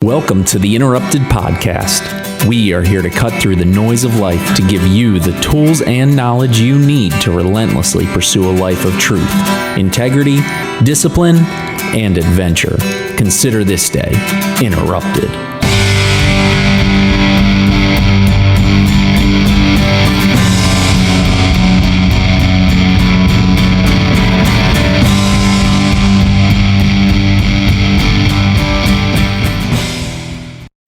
Welcome to the Interrupted podcast. We are here to cut through the noise of life to give you the tools and knowledge you need to relentlessly pursue a life of truth, integrity, discipline, and adventure. Consider this day interrupted.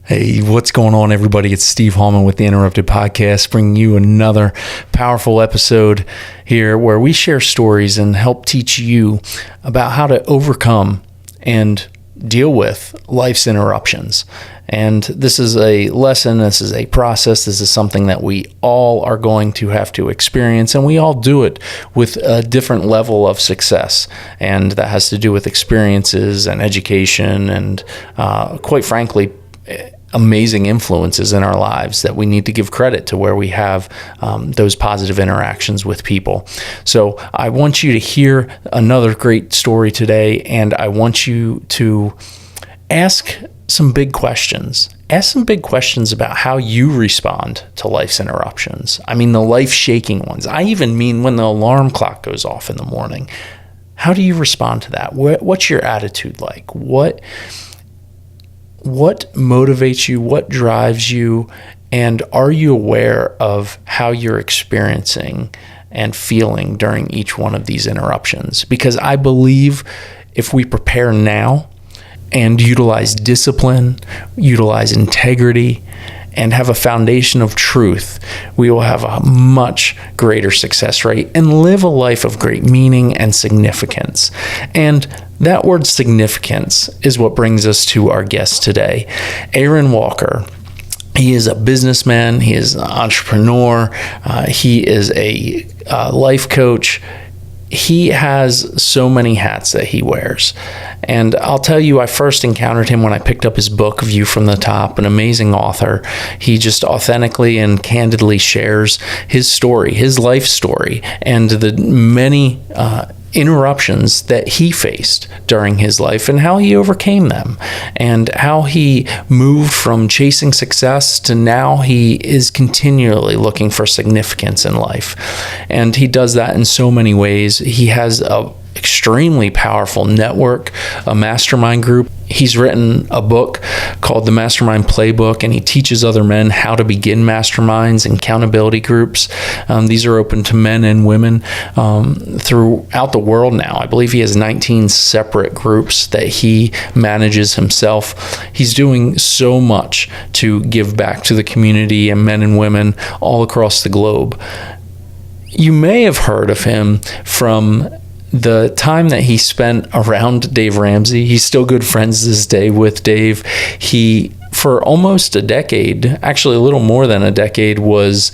Hey, what's going on, everybody? It's Steve Hallman with the Interrupted Podcast, bringing you another powerful episode here where we share stories and help teach you about how to overcome and deal with life's interruptions. And this is a lesson, this is a process, this is something that we all are going to have to experience, and we all do it with a different level of success. And that has to do with experiences and education and, quite frankly, amazing influences in our lives that we need to give credit to, where we have those positive interactions with people. So I want you to hear another great story today, and I want you to ask some big questions. Ask some big questions about how you respond to life's interruptions. I mean, the life-shaking ones. I even mean when the alarm clock goes off in the morning. How do you respond to that? What's your attitude like? What motivates you? What drives you? And are you aware of how you're experiencing and feeling during each one of these interruptions? Because I believe if we prepare now and utilize discipline, utilize integrity, and have a foundation of truth, we will have a much greater success rate and live a life of great meaning and significance. And that word significance is what brings us to our guest today, Aaron Walker. He is a businessman. He is an entrepreneur. He is a life coach. He has so many hats that he wears. And I'll tell you, I first encountered him when I picked up his book, View from the Top, an amazing author. He just authentically and candidly shares his story, his life story, and the many interruptions that he faced during his life and how he overcame them, and how he moved from chasing success to now he is continually looking for significance in life. And he does that in so many ways. He has a extremely powerful network, a mastermind group. He's written a book called The Mastermind Playbook, and he teaches other men how to begin masterminds and accountability groups. These are open to men and women throughout the world now. I believe he has 19 separate groups that he manages himself. He's doing so much to give back to the community and men and women all across the globe. You may have heard of him from the time that he spent around Dave Ramsey. He's still good friends this day with Dave. He, for almost a decade, actually a little more than a decade, was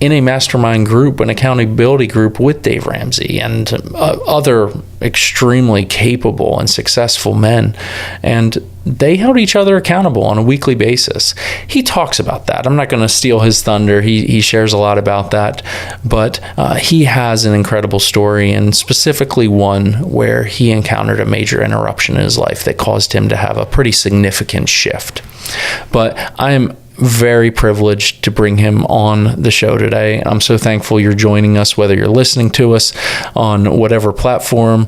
in a mastermind group, an accountability group with Dave Ramsey and other extremely capable and successful men. And they held each other accountable on a weekly basis. He talks about that. I'm not going to steal his thunder. He shares a lot about that. But he has an incredible story, and specifically one where he encountered a major interruption in his life that caused him to have a pretty significant shift. But I am very privileged to bring him on the show today. I'm so thankful you're joining us, whether you're listening to us on whatever platform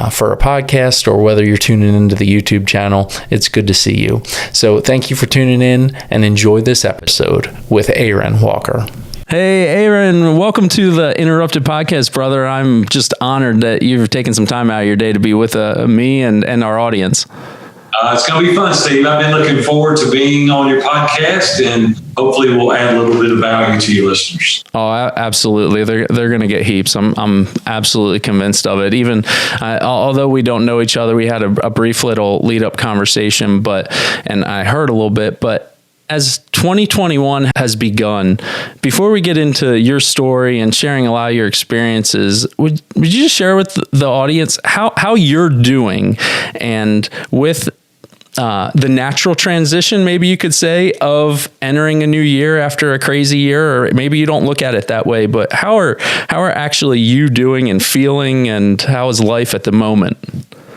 for a podcast or whether you're tuning into the YouTube channel. It's good to see you. So thank you for tuning in, and enjoy this episode with Aaron Walker. Hey, Aaron, welcome to the Interrupted Podcast, brother. I'm just honored that you've taken some time out of your day to be with me and our audience. It's going to be fun, Steve. I've been looking forward to being on your podcast, and hopefully we'll add a little bit of value to your listeners. Oh, absolutely. They're going to get heaps. I'm absolutely convinced of it. Even although we don't know each other, we had a brief little lead up conversation, and I heard a little bit, but as 2021 has begun, before we get into your story and sharing a lot of your experiences, would you just share with the audience how you're doing, and with the natural transition, maybe you could say, of entering a new year after a crazy year? Or maybe you don't look at it that way, but how are actually you doing and feeling, and how is life at the moment?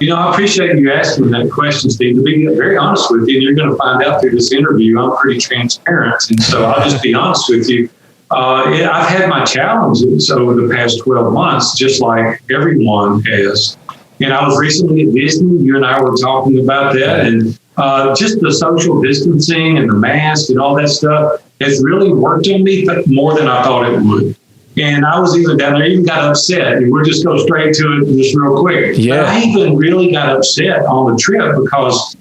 I appreciate you asking that question, Steve. To be very honest with you, and you're going to find out through this interview, I'm pretty transparent. And so I'll just be honest with you. I've had my challenges over the past 12 months, just like everyone has. And I was recently at Disney. You and I were talking about that. And just the social distancing and the mask and all that stuff has really worked on me more than I thought it would. And I was even down there, even got upset. And we'll just go straight to it just real quick. Yeah. But I even really got upset on the trip because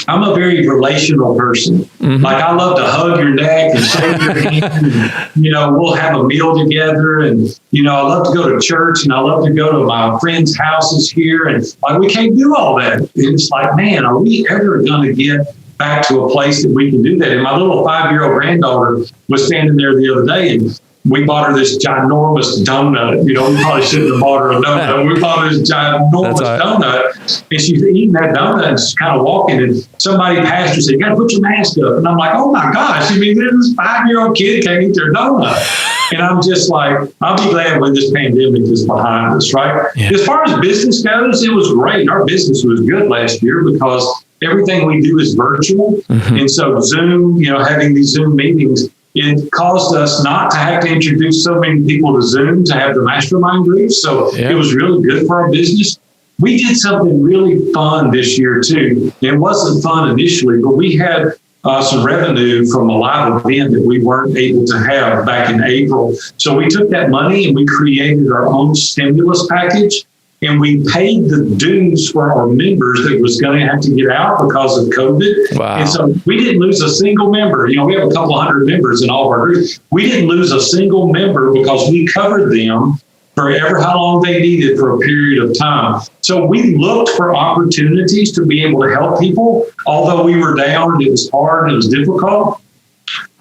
I'm a very relational person. Mm-hmm. Like, I love to hug your neck and shake your hand. And, we'll have a meal together. And, I love to go to church, and I love to go to my friends' houses here. And like, we can't do all that. And it's like, man, are we ever going to get back to a place that we can do that? And my little 5-year-old granddaughter was standing there the other day, and we bought her this ginormous donut. We probably shouldn't have bought her a donut. We bought her this ginormous donut, and she's eating that donut and she's kind of walking. And somebody passed her and said, "You got to put your mask up." And I'm like, "Oh my gosh!" This 5-year-old kid can't eat their donut. And I'm just like, I'll be glad when this pandemic is behind us, right? Yeah. As far as business goes, it was great. Our business was good last year because everything we do is virtual, and so Zoom, having these Zoom meetings. It caused us not to have to introduce so many people to Zoom to have the mastermind groups. So It was really good for our business. We did something really fun this year, too. It wasn't fun initially, but we had some revenue from a live event that we weren't able to have back in April. So we took that money and we created our own stimulus package. And we paid the dues for our members that was going to have to get out because of COVID. Wow. And so we didn't lose a single member. We have a couple hundred members in all of our groups. We didn't lose a single member because we covered them for ever how long they needed for a period of time. So we looked for opportunities to be able to help people. Although we were down and it was hard and it was difficult,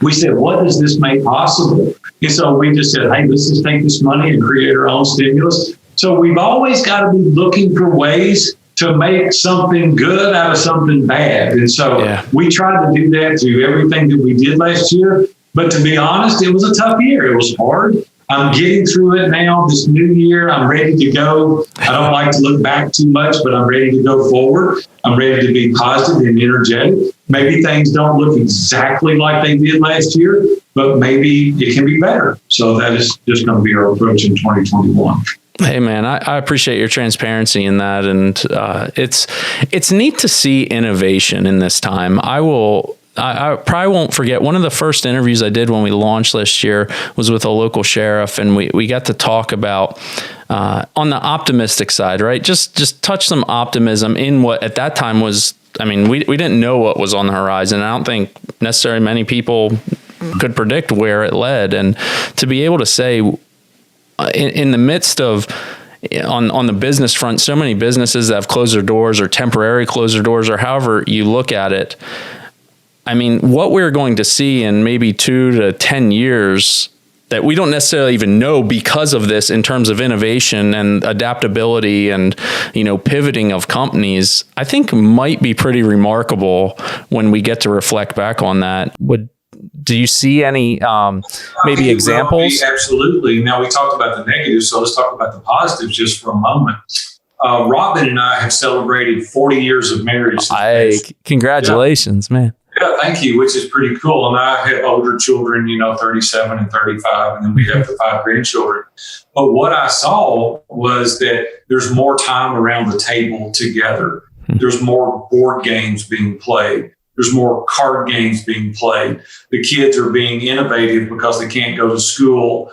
we said, what does this make possible? And so we just said, hey, let's just take this money and create our own stimulus. So we've always got to be looking for ways to make something good out of something bad. And so we tried to do that through everything that we did last year. But to be honest, it was a tough year. It was hard. I'm getting through it now. This new year, I'm ready to go. I don't like to look back too much, but I'm ready to go forward. I'm ready to be positive and energetic. Maybe things don't look exactly like they did last year, but maybe it can be better. So that is just going to be our approach in 2021. Hey man, I appreciate your transparency in that, and it's neat to see innovation in this time. I probably won't forget one of the first interviews I did when we launched last year was with a local sheriff, and we got to talk about on the optimistic side, right? Just touch some optimism in what at that time was. I mean, we didn't know what was on the horizon. I don't think necessarily many people could predict where it led, and to be able to say. In the midst of on the business front, so many businesses that have closed their doors or temporarily closed their doors or however you look at it. I mean, what we're going to see in maybe 2 to 10 years that we don't necessarily even know because of this in terms of innovation and adaptability and, pivoting of companies, I think might be pretty remarkable when we get to reflect back on that. Do you see any maybe examples? Absolutely. Now, we talked about the negatives, so let's talk about the positives just for a moment. Robin and I have celebrated 40 years of marriage. Congratulations, man. Yeah, thank you, which is pretty cool. And I have older children, 37 and 35, and then we have the 5 grandchildren. But what I saw was that there's more time around the table together. There's more board games being played. There's more card games being played. The kids are being innovative because they can't go to school.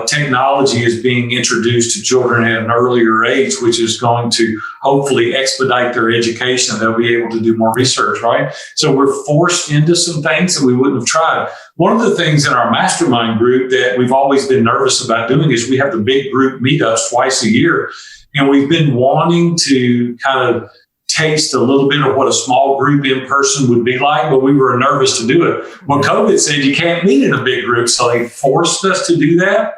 Technology is being introduced to children at an earlier age, which is going to hopefully expedite their education. They'll be able to do more research, right? So we're forced into some things that we wouldn't have tried. One of the things in our mastermind group that we've always been nervous about doing is we have the big group meetups twice a year. And we've been wanting to kind of taste a little bit of what a small group in person would be like, but we were nervous to do it. Well, COVID said you can't meet in a big group, so they forced us to do that.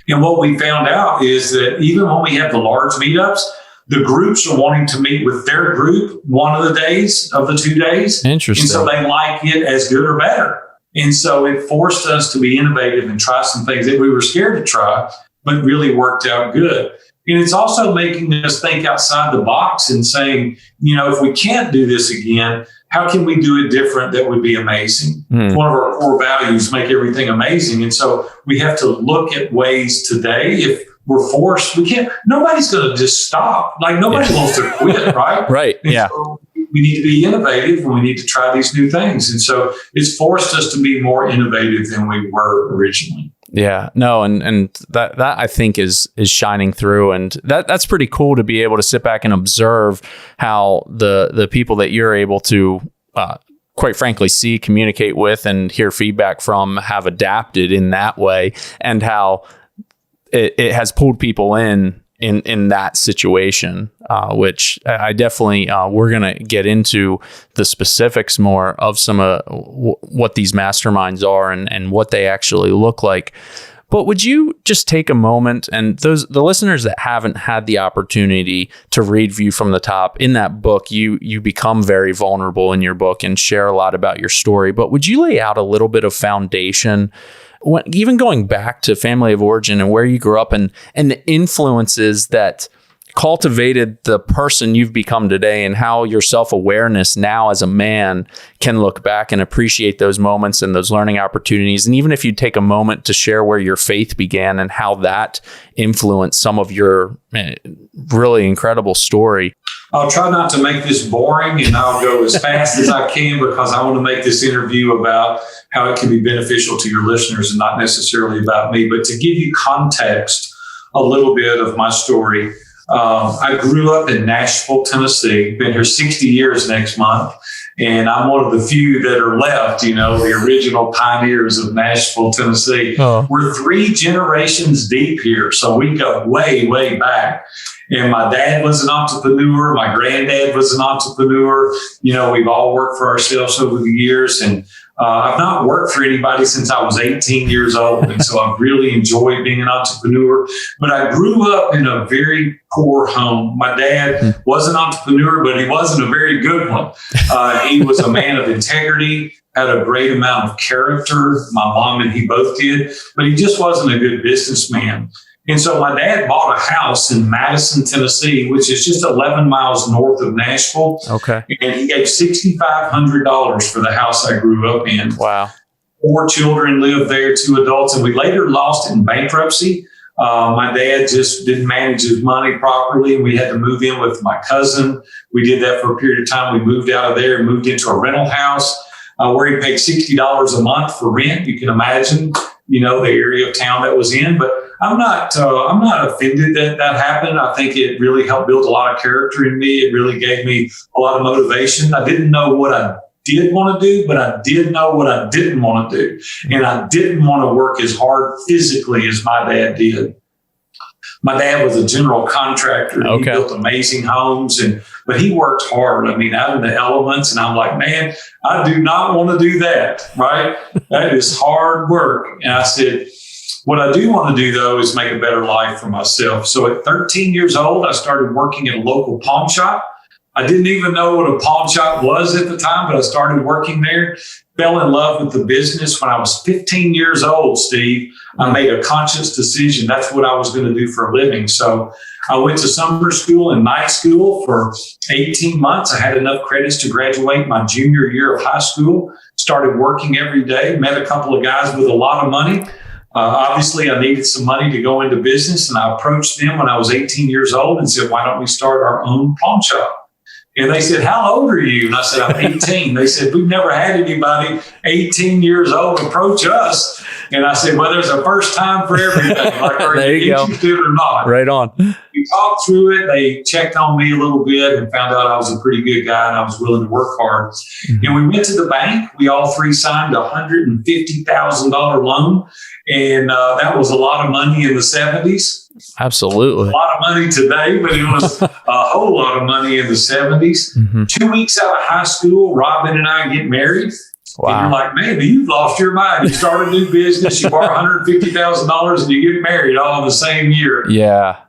And what we found out is that even when we have the large meetups, the groups are wanting to meet with their group one of the days of the 2 days. Interesting. And so they like it as good or better. And so it forced us to be innovative and try some things that we were scared to try, but really worked out good. And it's also making us think outside the box and saying, if we can't do this again, how can we do it different that would be amazing? One of our core values, make everything amazing. And so we have to look at ways today. If we're forced, we can't, nobody's going to just stop. Like nobody wants to quit, right? Right. And so we need to be innovative and we need to try these new things. And so it's forced us to be more innovative than we were originally. Yeah, no, and that I think is shining through, and that's pretty cool to be able to sit back and observe how the people that you're able to, quite frankly, see, communicate with, and hear feedback from have adapted in that way, and how it has pulled people in that situation, which I definitely, we're going to get into the specifics more of some of what these masterminds are and what they actually look like. But would you just take a moment, and the listeners that haven't had the opportunity to read View from the Top, in that book, you become very vulnerable in your book and share a lot about your story. But would you lay out a little bit of foundation, even going back to family of origin and where you grew up and the influences that cultivated the person you've become today, and how your self-awareness now as a man can look back and appreciate those moments and those learning opportunities. And even if you take a moment to share where your faith began and how that influenced some of your really incredible story. I'll try not to make this boring, and I'll go as fast as I can because I want to make this interview about how it can be beneficial to your listeners and not necessarily about me. But to give you context, a little bit of my story. I grew up in Nashville, Tennessee, been here 60 years next month. And I'm one of the few that are left, the original pioneers of Nashville, Tennessee. Oh. We're 3 generations deep here. So we go way, way back. And my dad was an entrepreneur. My granddad was an entrepreneur. We've all worked for ourselves over the years. And I've not worked for anybody since I was 18 years old. And so I've really enjoyed being an entrepreneur. But I grew up in a very poor home. My dad was an entrepreneur, but he wasn't a very good one. He was a man of integrity, had a great amount of character. My mom and he both did, but he just wasn't a good businessman. And so my dad bought a house in Madison, Tennessee, which is just 11 miles north of Nashville. Okay. And he gave $6,500 for the house I grew up in. Wow. 4 children lived there, 2 adults, and we later lost it in bankruptcy. My dad just didn't manage his money properly. We had to move in with my cousin. We did that for a period of time. We moved out of there and moved into a rental house where he paid $60 a month for rent. You can imagine, the area of town that was in. But I'm not offended that happened. I think it really helped build a lot of character in me. It really gave me a lot of motivation. I didn't know what I did want to do, but I did know what I didn't want to do. And I didn't want to work as hard physically as my dad did. My dad was a general contractor. Okay. He built amazing homes, but he worked hard. Out in the elements. And I'm like, man, I do not want to do that, right? That is hard work. And I said, what I do want to do, though, is make a better life for myself. So at 13 years old, I started working at a local pawn shop. I didn't even know what a pawn shop was at the time, but I started working there. Fell in love with the business when I was 15 years old, Steve. I made a conscious decision. That's what I was going to do for a living. So I went to summer school and night school for 18 months. I had enough credits to graduate my junior year of high school. Started working every day. Met a couple of guys with a lot of money. Obviously, I needed some money to go into business. And I approached them when I was 18 years old and said, why don't we start our own pawn shop? And they said, how old are you? And I said, I'm 18. They said, we've never had anybody 18 years old approach us. And I said, well, there's a first time for everything. Like, are you interested or not? Right on. We talked through it. They checked on me a little bit and found out I was a pretty good guy and I was willing to work hard. Mm-hmm. And we went to the bank. We all 3 signed a $150,000 loan. And that was a lot of money in the 70s. Absolutely. A lot of money today, but it was a whole lot of money in the 70s. Mm-hmm. 2 weeks out of high school, Robin and I get married. Wow. And you're like, man, you've lost your mind. You start a new business, you borrow $150,000 and you get married all in the same year. Yeah.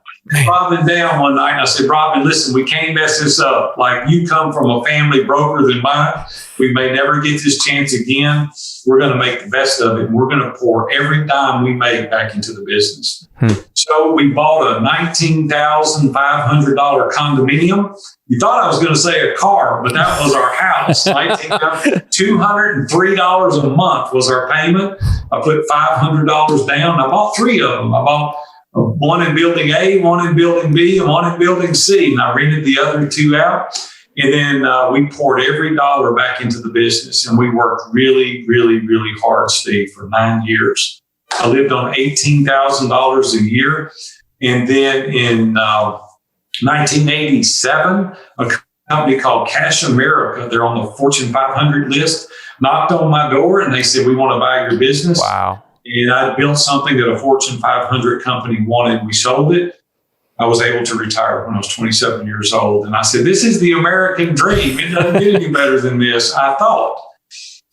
Robin down one night. And I said, Robin, listen, we can't mess this up. Like, you come from a family broker than mine. We may never get this chance again. We're going to make the best of it. And we're going to pour every dime we make back into the business. So we bought a $19,500 condominium. You thought I was going to say a car, but that was our house. $203 a month was our payment. I put $500 down. I bought 3 of them. I bought one in building A, one in building B, and one in building C. And I rented the other 2 out. And then we poured every dollar back into the business. And we worked really, really, really hard, Steve, for 9 years. I lived on $18,000 a year. And then in 1987, a company called Cash America, they're on the Fortune 500 list, knocked on my door and they said, we want to buy your business. Wow. And I built something that a Fortune 500 company wanted. We sold it. I was able to retire when I was 27 years old. And I said, this is the American dream. It doesn't get any better than this, I thought.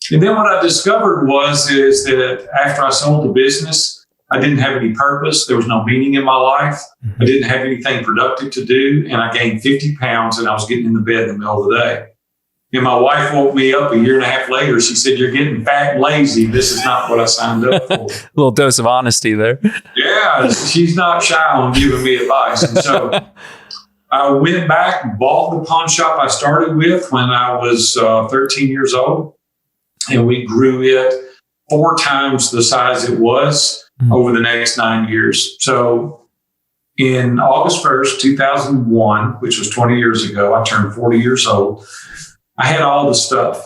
And then what I discovered is that after I sold the business, I didn't have any purpose. There was no meaning in my life. I didn't have anything productive to do. And I gained 50 pounds and I was getting in the bed in the middle of the day. And my wife woke me up a year and a half later. She said, you're getting fat and lazy. This is not what I signed up for. A little dose of honesty there. Yeah, she's not shy on giving me advice. And so I went back, bought the pawn shop I started with when I was 13 years old. And we grew it 4 times the size it was over the next 9 years. So in August 1st, 2001, which was 20 years ago, I turned 40 years old. I had all the stuff.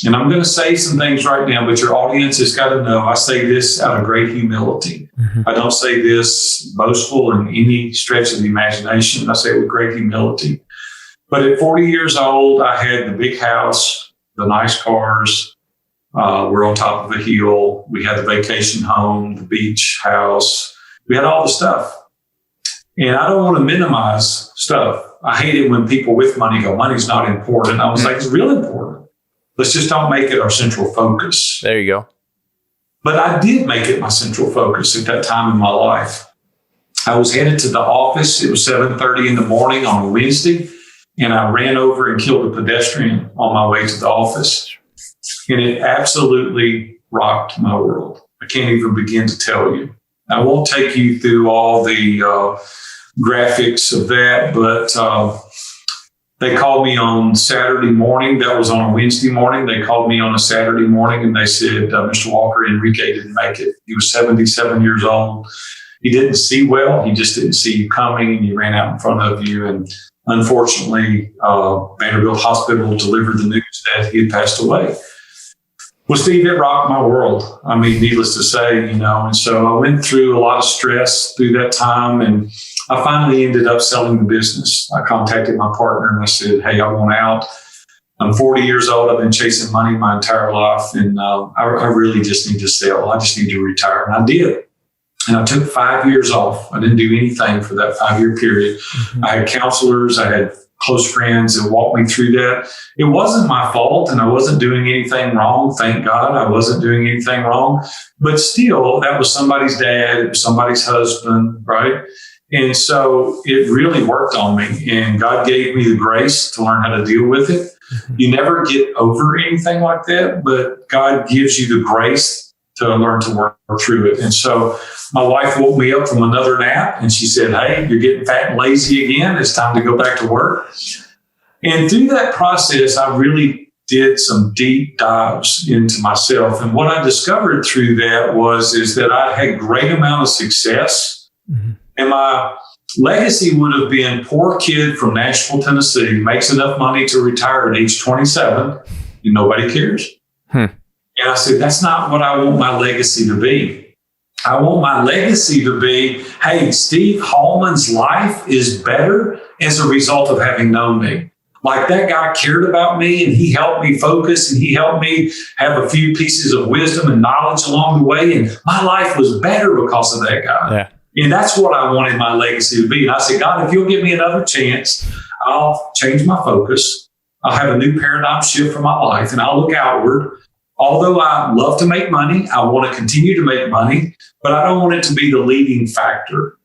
And I'm going to say some things right now, but your audience has got to know I say this out of great humility. I don't say this boastful in any stretch of the imagination. I say it with great humility. But at 40 years old, I had the big house, the nice cars. We're on top of a hill. We had the vacation home, the beach house. We had all the stuff. And I don't want to minimize stuff. I hate it when people with money go, money's not important. I was like, it's real important. Let's just don't make it our central focus. There you go. But I did make it my central focus at that time in my life. I was headed to the office. It was 7:30 in the morning on a Wednesday. And I ran over and killed a pedestrian on my way to the office. And it absolutely rocked my world. I can't even begin to tell you. I won't take you through all the graphics of that, but they called me on Saturday morning. That was on a Wednesday morning. They called me on a Saturday morning and they said, Mr. Walker, Enrique didn't make it. He was 77 years old. He didn't see well. He just didn't see you coming and he ran out in front of you. And unfortunately, Vanderbilt Hospital delivered the news that he had passed away. Well, Steve, it rocked my world. I mean, needless to say, and so I went through a lot of stress through that time. And I finally ended up selling the business. I contacted my partner and I said, hey, I want out. I'm 40 years old. I've been chasing money my entire life. And I really just need to sell. I just need to retire. And I did. And I took 5 years off. I didn't do anything for that 5-year period. I had counselors. I had close friends that walked me through that. It wasn't my fault and I wasn't doing anything wrong. Thank God I wasn't doing anything wrong. But still, that was somebody's dad, somebody's husband, right? And so it really worked on me. And God gave me the grace to learn how to deal with it. You never get over anything like that, but God gives you the grace to learn to work through it. And so my wife woke me up from another nap and she said, hey, you're getting fat and lazy again. It's time to go back to work. And through that process, I really did some deep dives into myself. And what I discovered through that is that I had a great amount of success. And my legacy would have been poor kid from Nashville, Tennessee, makes enough money to retire at age 27 and nobody cares. And I said, that's not what I want my legacy to be. I want my legacy to be, hey, Steve Hallman's life is better as a result of having known me. Like that guy cared about me and he helped me focus and he helped me have a few pieces of wisdom and knowledge along the way. And my life was better because of that guy. Yeah. And that's what I wanted my legacy to be. And I said, God, if you'll give me another chance, I'll change my focus. I'll have a new paradigm shift for my life and I'll look outward. Although I love to make money, I want to continue to make money, but I don't want it to be the leading factor.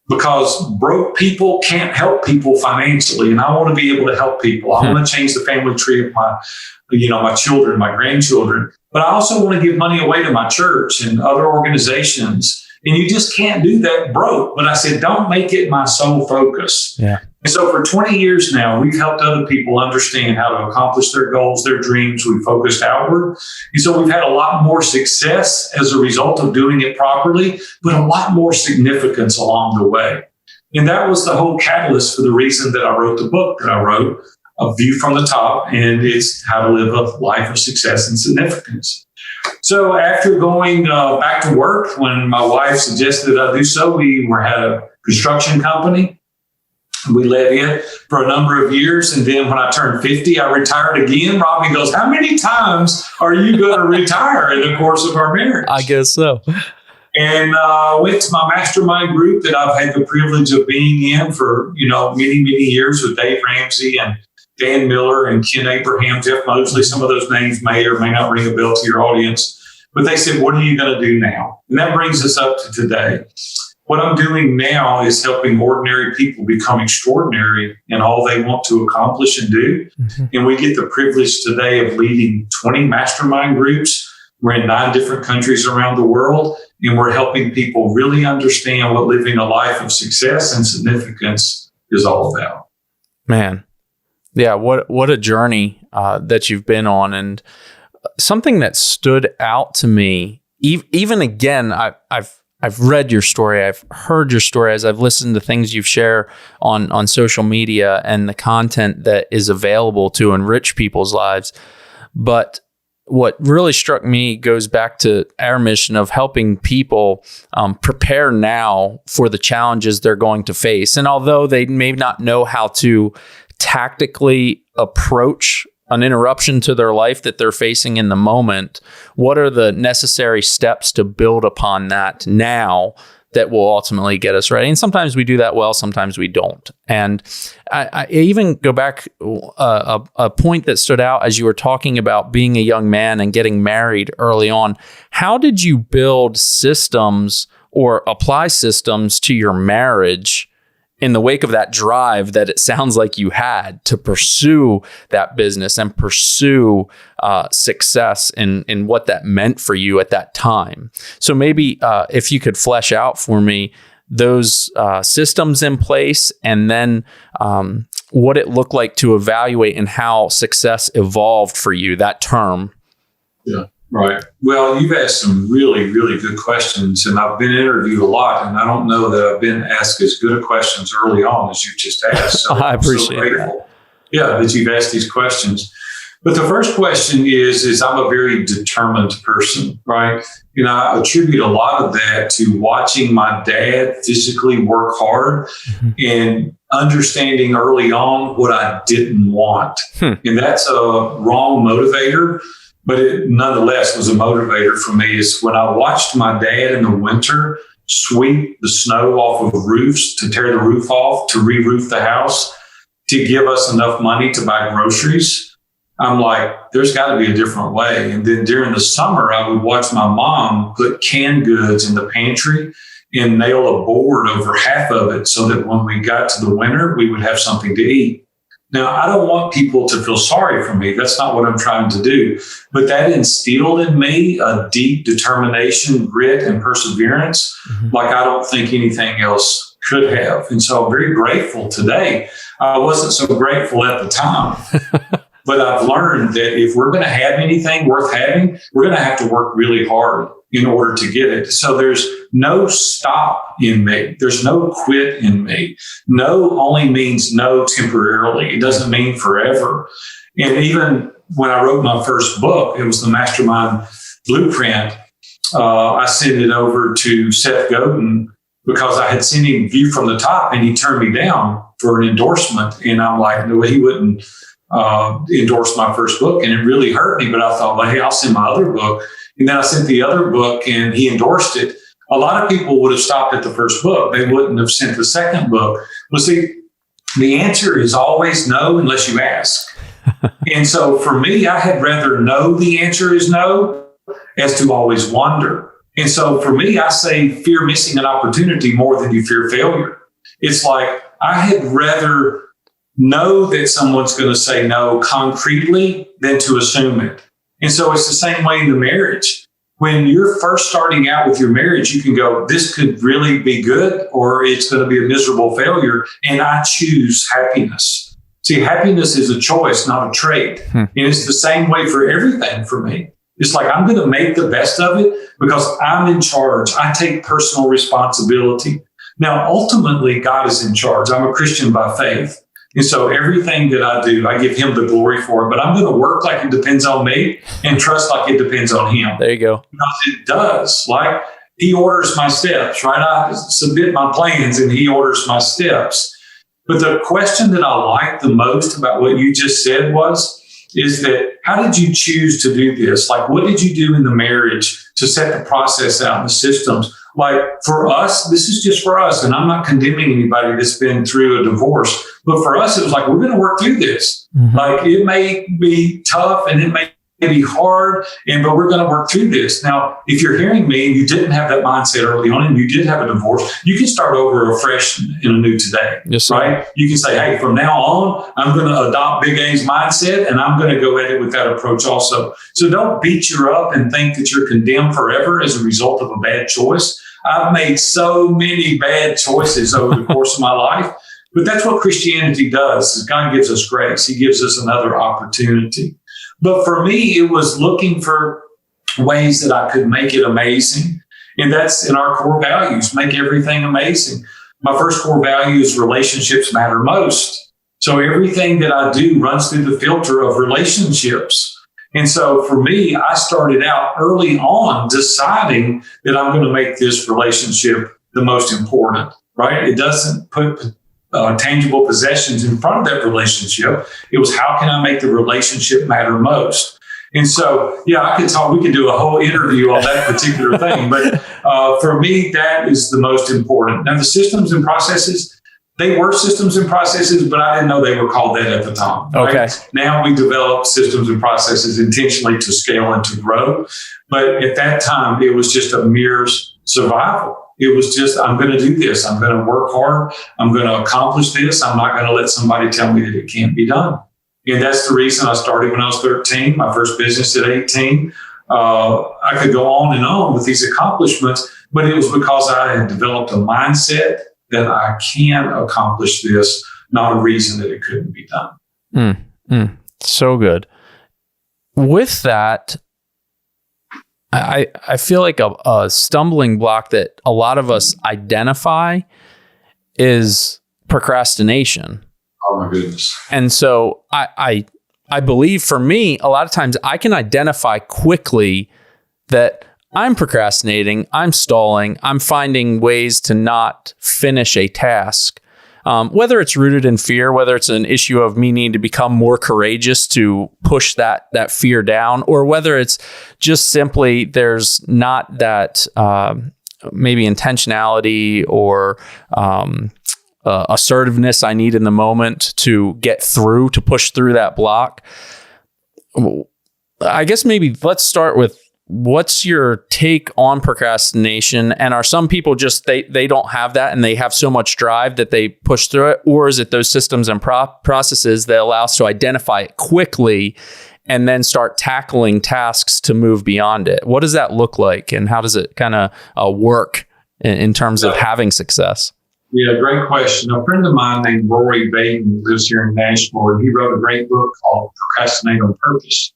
because broke people can't help people financially. And I want to be able to help people. I want to change the family tree of my children, my grandchildren. But I also want to give money away to my church and other organizations. And you just can't do that broke. But I said, don't make it my sole focus. Yeah. And so for 20 years now, we've helped other people understand how to accomplish their goals, their dreams. We focused outward. And so we've had a lot more success as a result of doing it properly, but a lot more significance along the way. And that was the whole catalyst for the reason that I wrote the book that I wrote, A View from the Top, and it's how to live a life of success and significance. So after going back to work, when my wife suggested I do so, we had a construction company. We led it for a number of years. And then when I turned 50, I retired again. Robbie goes, how many times are you going to retire in the course of our marriage? I guess so. And went to my mastermind group that I've had the privilege of being in for, many, many years with Dave Ramsey and Dan Miller and Ken Abraham, Jeff Mosley. Some of those names may or may not ring a bell to your audience. But they said, what are you going to do now? And that brings us up to today. What I'm doing now is helping ordinary people become extraordinary in all they want to accomplish and do. Mm-hmm. And we get the privilege today of leading 20 mastermind groups. We're in 9 different countries around the world, and we're helping people really understand what living a life of success and significance is all about. Man, yeah, what a journey that you've been on. And something that stood out to me, even again, I've read your story, I've heard your story as I've listened to things you've shared on social media and the content that is available to enrich people's lives. But what really struck me goes back to our mission of helping people prepare now for the challenges they're going to face. And although they may not know how to tactically approach an interruption to their life that they're facing in the moment, what are the necessary steps to build upon that now that will ultimately get us ready? And sometimes we do that well, sometimes we don't. And I even go back a point that stood out as you were talking about being a young man and getting married early on. How did you build systems or apply systems to your marriage in the wake of that drive that it sounds like you had to pursue that business and pursue success in what that meant for you at that time? So maybe if you could flesh out for me those systems in place, and then what it looked like to evaluate and how success evolved for you, that term. Yeah. Right. Well, you've asked some really, really good questions, and I've been interviewed a lot, and I don't know that I've been asked as good of questions early on as you just asked. So I appreciate I'm so grateful, that you've asked these questions. But the first question is I'm a very determined person, right? I attribute a lot of that to watching my dad physically work hard and understanding early on what I didn't want. And that's a wrong motivator. But it nonetheless was a motivator for me. Is when I watched my dad in the winter sweep the snow off of roofs, to tear the roof off, to re-roof the house, to give us enough money to buy groceries. I'm like, there's got to be a different way. And then during the summer, I would watch my mom put canned goods in the pantry and nail a board over half of it so that when we got to the winter, we would have something to eat. Now, I don't want people to feel sorry for me. That's not what I'm trying to do. But that instilled in me a deep determination, grit, and perseverance like I don't think anything else could have. And so I'm very grateful today. I wasn't so grateful at the time. But I've learned that if we're going to have anything worth having, we're going to have to work really hard in order to get it. So there's no stop in me. There's no quit in me. No only means no temporarily. It doesn't mean forever. And even when I wrote my first book, it was the Mastermind Blueprint. I sent it over to Seth Godin because I had seen him View from the Top, and he turned me down for an endorsement. And I'm like, no, he wouldn't endorse my first book. And it really hurt me. But I thought, well, hey, I'll send my other book. And then I sent the other book and he endorsed it. A lot of people would have stopped at the first book. They wouldn't have sent the second book. Well, see, the answer is always no unless you ask. And so for me, I had rather know the answer is no as to always wonder. And so for me, I say fear missing an opportunity more than you fear failure. It's like I had rather know that someone's going to say no concretely than to assume it. And so it's the same way in the marriage. When you're first starting out with your marriage, you can go, this could really be good, or it's going to be a miserable failure. And I choose happiness. See, happiness is a choice, not a trait. And it's the same way for everything for me. It's like, I'm going to make the best of it because I'm in charge. I take personal responsibility. Now, ultimately, God is in charge. I'm a Christian by faith. And so everything that I do, I give him the glory for it. But I'm going to work like it depends on me and trust like it depends on him. There you go. Because it does. Like, he orders my steps, right? I submit my plans and he orders my steps. But the question that I like the most about what you just said is that how did you choose to do this? Like, what did you do in the marriage to set the process out and the systems? Like, for us, this is just for us, and I'm not condemning anybody that's been through a divorce, but for us, it was like, we're going to work through this. Like, it may be tough and it may be hard, but we're going to work through this. Now, if you're hearing me and you didn't have that mindset early on and you did have a divorce, you can start over afresh in a new today, yes, right? You can say, hey, from now on, I'm going to adopt Big A's mindset and I'm going to go at it with that approach also. So don't beat you up and think that you're condemned forever as a result of a bad choice. I've made so many bad choices over the course of my life, but that's what Christianity does, is God gives us grace. He gives us another opportunity. But for me, it was looking for ways that I could make it amazing. And that's in our core values, make everything amazing. My first core value is relationships matter most. So everything that I do runs through the filter of relationships. And so for me, I started out early on deciding that I'm going to make this relationship the most important, right? It doesn't put tangible possessions in front of that relationship. It was, how can I make the relationship matter most? And so, yeah, we could do a whole interview on that particular thing. But for me, that is the most important. Now, the systems and processes, they were systems and processes, but I didn't know they were called that at the time. Right? Okay. Now we develop systems and processes intentionally to scale and to grow. But at that time, it was just a mere survival. It was just, I'm going to do this. I'm going to work hard. I'm going to accomplish this. I'm not going to let somebody tell me that it can't be done. And that's the reason I started when I was 13, my first business at 18. I could go on and on with these accomplishments, but it was because I had developed a mindset that I can accomplish this, not a reason that it couldn't be done. So good. With that, I feel like a stumbling block that a lot of us identify is procrastination. Oh my goodness. And so I believe for me, a lot of times I can identify quickly that I'm procrastinating, I'm stalling, I'm finding ways to not finish a task. Whether it's rooted in fear, whether it's an issue of me needing to become more courageous to push that fear down, or whether it's just simply there's not that maybe intentionality or assertiveness I need in the moment to get through, to push through that block. I guess maybe let's start with, what's your take on procrastination? And are some people just, they don't have that and they have so much drive that they push through it? Or is it those systems and processes that allow us to identify it quickly and then start tackling tasks to move beyond it? What does that look like? And how does it kind of work in terms of having success? Yeah, great question. A friend of mine named Rory Baden lives here in Nashville, and he wrote a great book called Procrastinate on Purpose.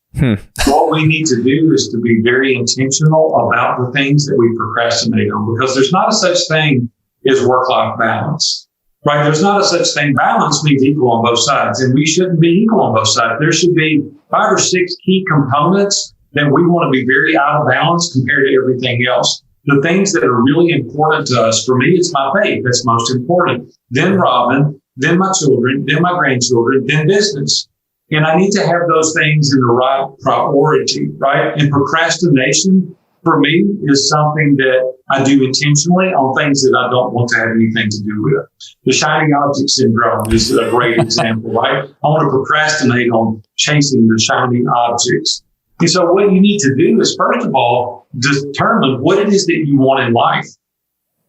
What we need to do is to be very intentional about the things that we procrastinate on, because there's not a such thing as work-life balance, right? There's not a such thing. Balance means equal on both sides, and we shouldn't be equal on both sides. There should be 5 or 6 key components that we want to be very out of balance compared to everything else. The things that are really important to us, for me, it's my faith that's most important. Then Robin, then my children, then my grandchildren, then business. And I need to have those things in the right priority, right? And procrastination, for me, is something that I do intentionally on things that I don't want to have anything to do with. The shiny object syndrome is a great example, right? I want to procrastinate on chasing the shiny objects. And so what you need to do is, first of all, determine what it is that you want in life.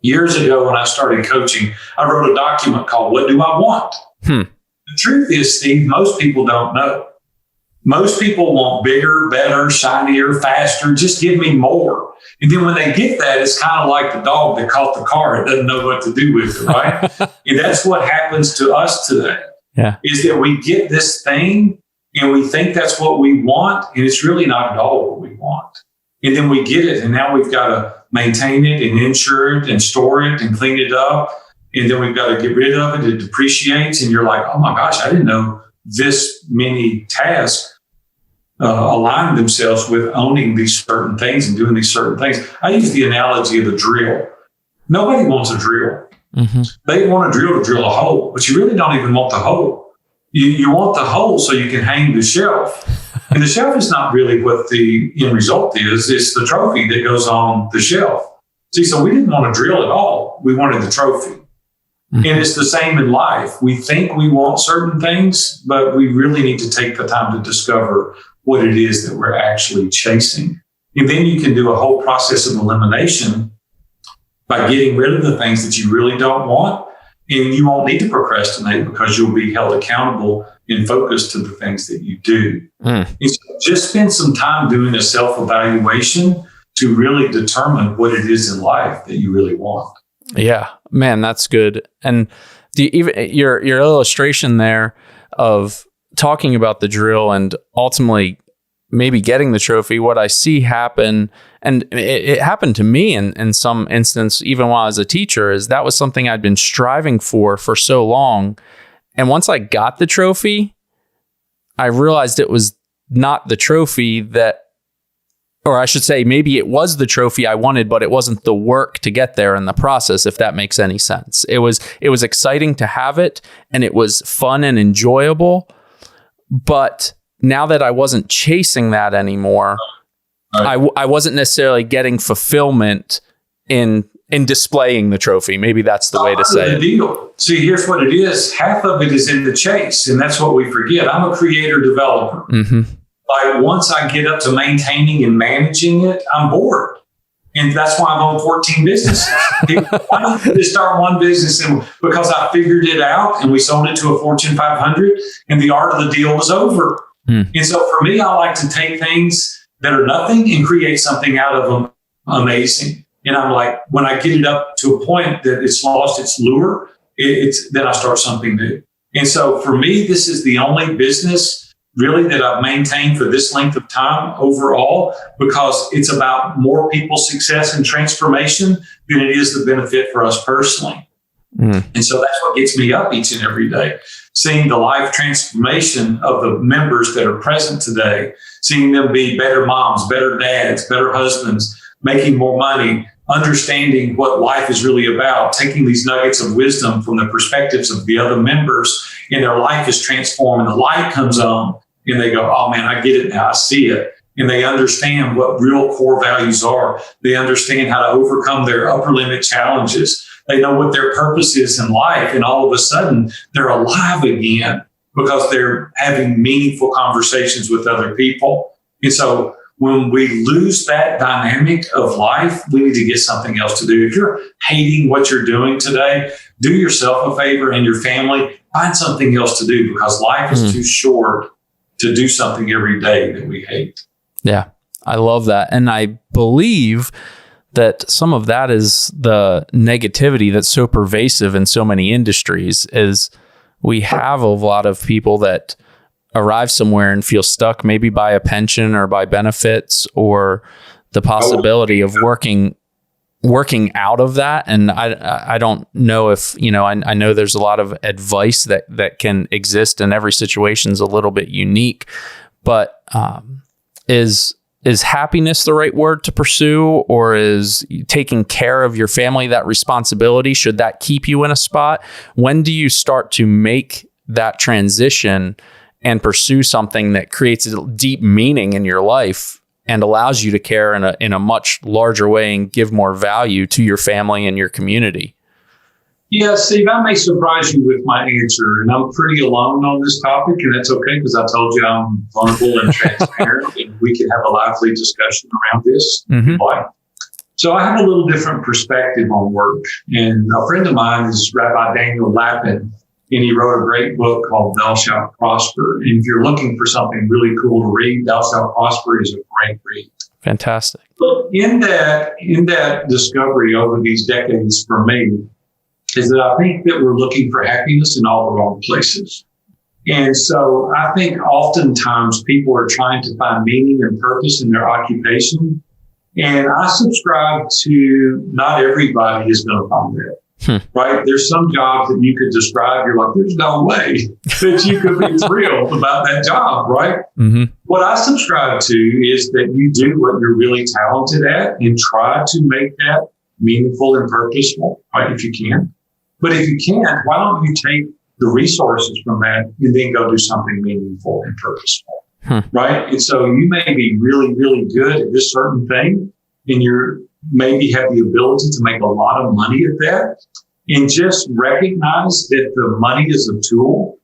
Years ago, when I started coaching, I wrote a document called What Do I Want? The truth is, Steve, most people don't know. Most people want bigger, better, shinier, faster. Just give me more. And then when they get that, it's kind of like the dog that caught the car. It doesn't know what to do with it, right? And that's what happens to us today. Yeah. Is that we get this thing and we think that's what we want, and it's really not at all what we want. And then we get it, and now we've got to maintain it and insure it and store it and clean it up. And then we've got to get rid of it. It depreciates, and you're like, oh my gosh, I didn't know this many tasks align themselves with owning these certain things and doing these certain things. I use the analogy of a drill. Nobody wants a drill. Mm-hmm. They want a drill to drill a hole, but you really don't even want the hole. You want the hole so you can hang the shelf. And the shelf is not really what the end result is. It's the trophy that goes on the shelf. See, so we didn't want to drill at all. We wanted the trophy. Mm-hmm. And it's the same in life. We think we want certain things, but we really need to take the time to discover what it is that we're actually chasing. And then you can do a whole process of elimination by getting rid of the things that you really don't want. And you won't need to procrastinate because you'll be held accountable and focused to the things that you do. And so just spend some time doing a self-evaluation to really determine what it is in life that you really want. Yeah, man, that's good. And your illustration there of talking about the drill and ultimately maybe getting the trophy, what I see happen, and it happened to me in some instance, even while I was a teacher, is that was something I'd been striving for so long. And once I got the trophy, I realized it was not the trophy that, or I should say, maybe it was the trophy I wanted, but it wasn't the work to get there in the process, if that makes any sense. It was exciting to have it, and it was fun and enjoyable. But now that I wasn't chasing that anymore, I wasn't necessarily getting fulfillment in displaying the trophy. Maybe that's the way to say it. Deal. See, here's what it is. Half of it is in the chase, and that's what we forget. I'm a creator developer. Mm-hmm. Like once I get up to maintaining and managing it, I'm bored. And that's why I'm on 14 businesses. Why don't you just start one business? And because I figured it out and we sold it to a Fortune 500 and the art of the deal was over. And so for me, I like to take things that are nothing and create something out of them amazing. And I'm like, when I get it up to a point that it's lost its lure, then I start something new. And so for me, this is the only business really that I've maintained for this length of time overall, because it's about more people's success and transformation than it is the benefit for us personally. And so that's what gets me up each and every day, seeing the life transformation of the members that are present today, seeing them be better moms, better dads, better husbands, making more money, understanding what life is really about, taking these nuggets of wisdom from the perspectives of the other members, and their life is transformed, and the light comes on, and they go, oh man, I get it now, I see it. And they understand what real core values are. They understand how to overcome their upper limit challenges. They know what their purpose is in life. And all of a sudden, they're alive again because they're having meaningful conversations with other people. And so when we lose that dynamic of life, we need to get something else to do. If you're hating what you're doing today, do yourself a favor and your family, find something else to do, because life is too short to do something every day that we hate. Yeah, I love that. And I believe that some of that is the negativity that's so pervasive in so many industries. Is we have a lot of people that arrive somewhere and feel stuck, maybe by a pension or by benefits or the possibility of working out of that. And I don't know if, I know there's a lot of advice that can exist, and every situation is a little bit unique, but is happiness the right word to pursue, or is taking care of your family that responsibility? Should that keep you in a spot? When do you start to make that transition and pursue something that creates a deep meaning in your life and allows you to care in a much larger way and give more value to your family and your community? Yeah, Steve, I may surprise you with my answer, and I'm pretty alone on this topic, and that's okay, because I told you I'm vulnerable and transparent, and we can have a lively discussion around this. Mm-hmm. So I have a little different perspective on work. And a friend of mine is Rabbi Daniel Lapin, and he wrote a great book called Thou Shalt Prosper. And if you're looking for something really cool to read, Thou Shalt Prosper is a great read. Fantastic. But in that discovery over these decades for me, is that I think that we're looking for happiness in all the wrong places. And so I think oftentimes people are trying to find meaning and purpose in their occupation. And I subscribe to not everybody is going to find that, right? There's some jobs that you could describe. You're like, there's no way that you could be thrilled about that job, right? Mm-hmm. What I subscribe to is that you do what you're really talented at and try to make that meaningful and purposeful, right? If you can. But if you can't, why don't you take the resources from that and then go do something meaningful and purposeful? Right. And so you may be really, really good at this certain thing, and you maybe have the ability to make a lot of money at that, and just recognize that the money is a tool.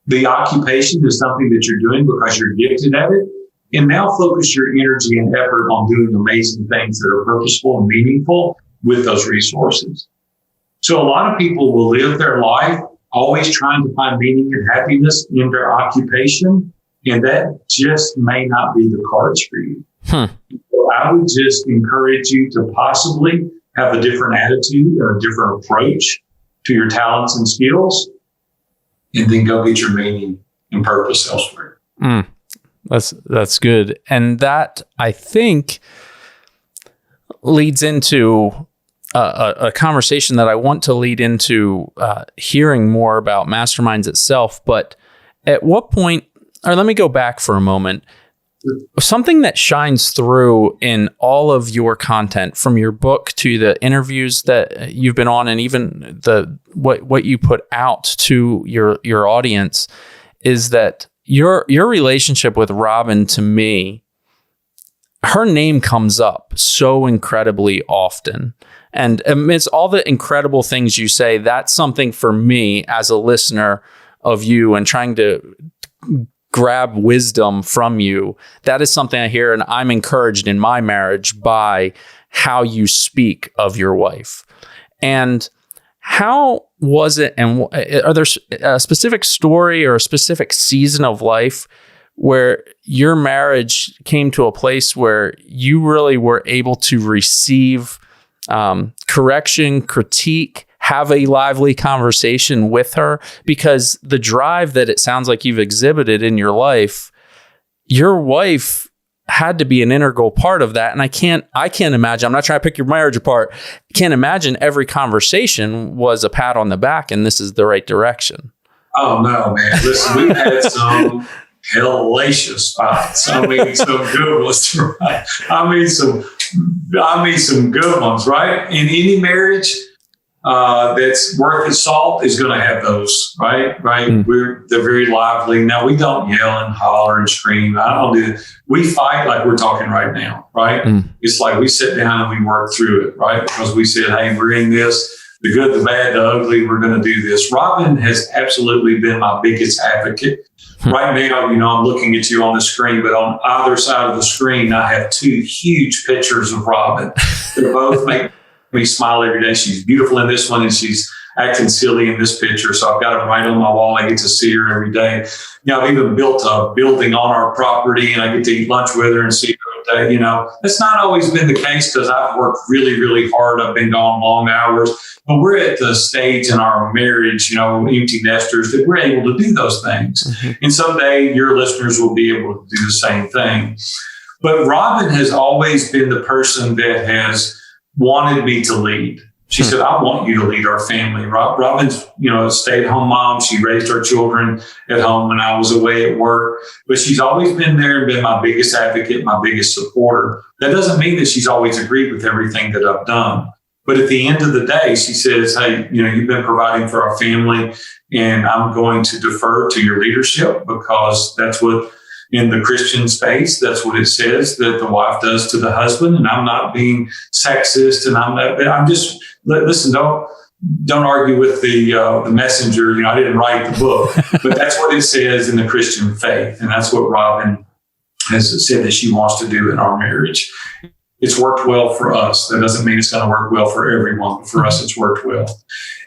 The occupation is something that you're doing because you're gifted at it. And now focus your energy and effort on doing amazing things that are purposeful and meaningful with those resources. So a lot of people will live their life always trying to find meaning and happiness in their occupation. And that just may not be the cards for you. So I would just encourage you to possibly have a different attitude or a different approach to your talents and skills, and then go get your meaning and purpose elsewhere. That's good. And that, I think, leads into a conversation that I want to lead into hearing more about Masterminds itself. But at what point, or let me go back for a moment. Something that shines through in all of your content, from your book to the interviews that you've been on, and even what you put out to your audience, is that your relationship with Robin, to me, her name comes up so incredibly often. And amidst all the incredible things you say, that's something for me as a listener of you and trying to grab wisdom from you. That is something I hear, and I'm encouraged in my marriage by how you speak of your wife. And how was it, and are there a specific story or a specific season of life where your marriage came to a place where you really were able to receive correction, critique, have a lively conversation with her? Because the drive that it sounds like you've exhibited in your life, your wife had to be an integral part of that. And I can't imagine, I'm not trying to pick your marriage apart. I can't imagine every conversation was a pat on the back and this is the right direction. Oh no, man. Listen, we've had some hellacious spots. I mean, some good ones, right? I mean, some good ones, right? In any marriage, that's worth its salt is going to have those, right? They're very lively. Now, we don't yell and holler and scream. I don't do that. We fight like we're talking right now, right? It's like we sit down and we work through it, right? Because we said, hey, we're in this, the good, the bad, the ugly, we're going to do this. Robin has absolutely been my biggest advocate. Right now, I'm looking at you on the screen, but on either side of the screen, I have two huge pictures of Robin. They both make me smile every day. She's beautiful in this one, and she's acting silly in this picture. So I've got them right on my wall. I get to see her every day. I've even built a building on our property, and I get to eat lunch with her and see her every day. That's not always been the case because I've worked really, really hard. I've been gone long hours. But we're at the stage in our marriage, empty nesters, that we're able to do those things. And someday your listeners will be able to do the same thing. But Robin has always been the person that has wanted me to lead. She said, I want you to lead our family. Robin's, a stay-at-home mom. She raised our children at home when I was away at work. But she's always been there and been my biggest advocate, my biggest supporter. That doesn't mean that she's always agreed with everything that I've done. But at the end of the day, she says, hey, you've been providing for our family, and I'm going to defer to your leadership because that's what, in the Christian space, that's what it says that the wife does to the husband. And I'm not being sexist, and I'm just, listen, don't argue with the messenger. I didn't write the book, but that's what it says in the Christian faith. And that's what Robin has said that she wants to do in our marriage. it's worked well for us. That doesn't mean it's going to work well for everyone, but for us, it's worked well.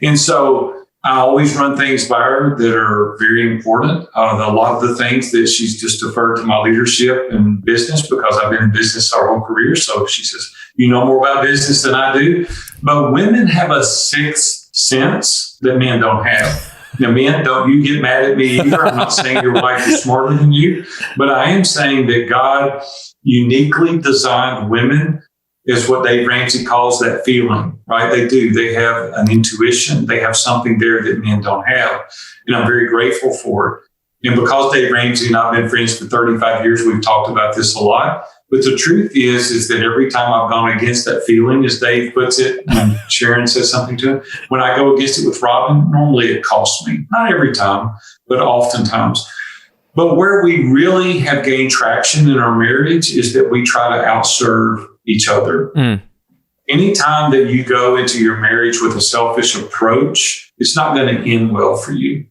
And so I always run things by her that are very important. A lot of the things that she's just deferred to my leadership and business, because I've been in business our whole career. So she says, you know more about business than I do. But women have a sixth sense that men don't have. Now, men, don't you get mad at me either. I'm not saying your wife is smarter than you, but I am saying that God uniquely designed women is what Dave Ramsey calls that feeling, right? They do. They have an intuition. They have something there that men don't have. And I'm very grateful for it. And because Dave Ramsey and I have been friends for 35 years, we've talked about this a lot. But the truth is that every time I've gone against that feeling, as Dave puts it, and Sharon says something to him, when I go against it with Robin, normally it costs me. Not every time, but oftentimes. But where we really have gained traction in our marriage is that we try to outserve each other. Anytime that you go into your marriage with a selfish approach, it's not going to end well for you.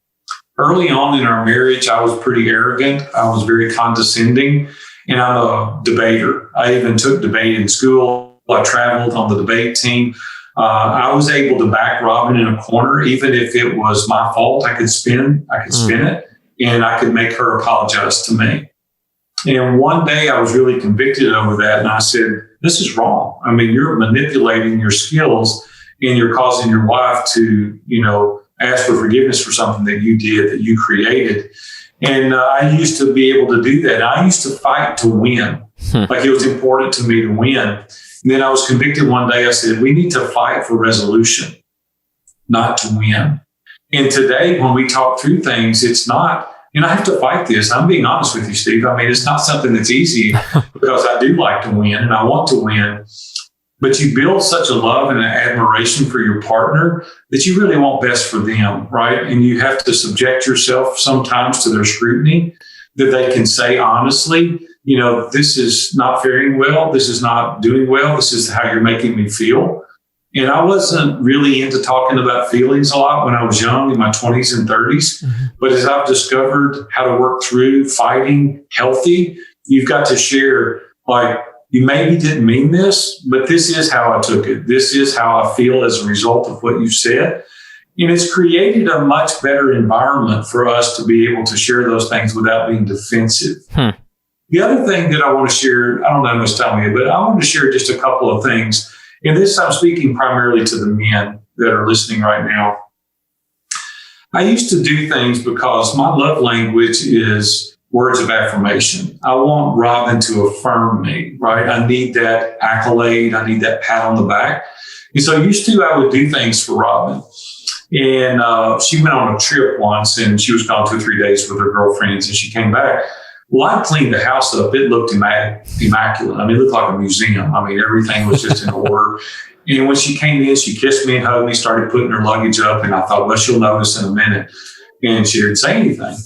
Early on in our marriage, I was pretty arrogant. I was very condescending, and I'm a debater. I even took debate in school. I traveled on the debate team. I was able to back Robin in a corner, even if it was my fault. I could spin it, and I could make her apologize to me. And one day I was really convicted over that. And I said, this is wrong. I mean, you're manipulating your skills and you're causing your wife to, ask for forgiveness for something that you did, that you created. And I used to be able to do that. I used to fight to win. Like it was important to me to win. And then I was convicted one day. I said, we need to fight for resolution, not to win. And today, when we talk through things, it's not, I have to fight this. I'm being honest with you, Steve. I mean, it's not something that's easy because I do like to win and I want to win. But you build such a love and an admiration for your partner that you really want best for them, right? And you have to subject yourself sometimes to their scrutiny that they can say honestly, this is not faring well. This is not doing well. This is how you're making me feel. And I wasn't really into talking about feelings a lot when I was young, in my 20s and 30s. But as I've discovered how to work through fighting healthy, you've got to share, like, you maybe didn't mean this, but this is how I took it. This is how I feel as a result of what you said. And it's created a much better environment for us to be able to share those things without being defensive. The other thing that I want to share, I don't know how much time we have, but I want to share just a couple of things. And this, I'm speaking primarily to the men that are listening right now. I used to do things because my love language is words of affirmation. I want Robin to affirm me, right? I need that accolade. I need that pat on the back. And so used to, I would do things for Robin. And she went on a trip once and she was gone 2 or 3 days with her girlfriends and she came back. Well, I cleaned the house up. It looked immaculate. I mean, it looked like a museum. I mean, everything was just in order. And when she came in, she kissed me and hugged me, started putting her luggage up. And I thought, well, she'll notice in a minute. And she didn't say anything.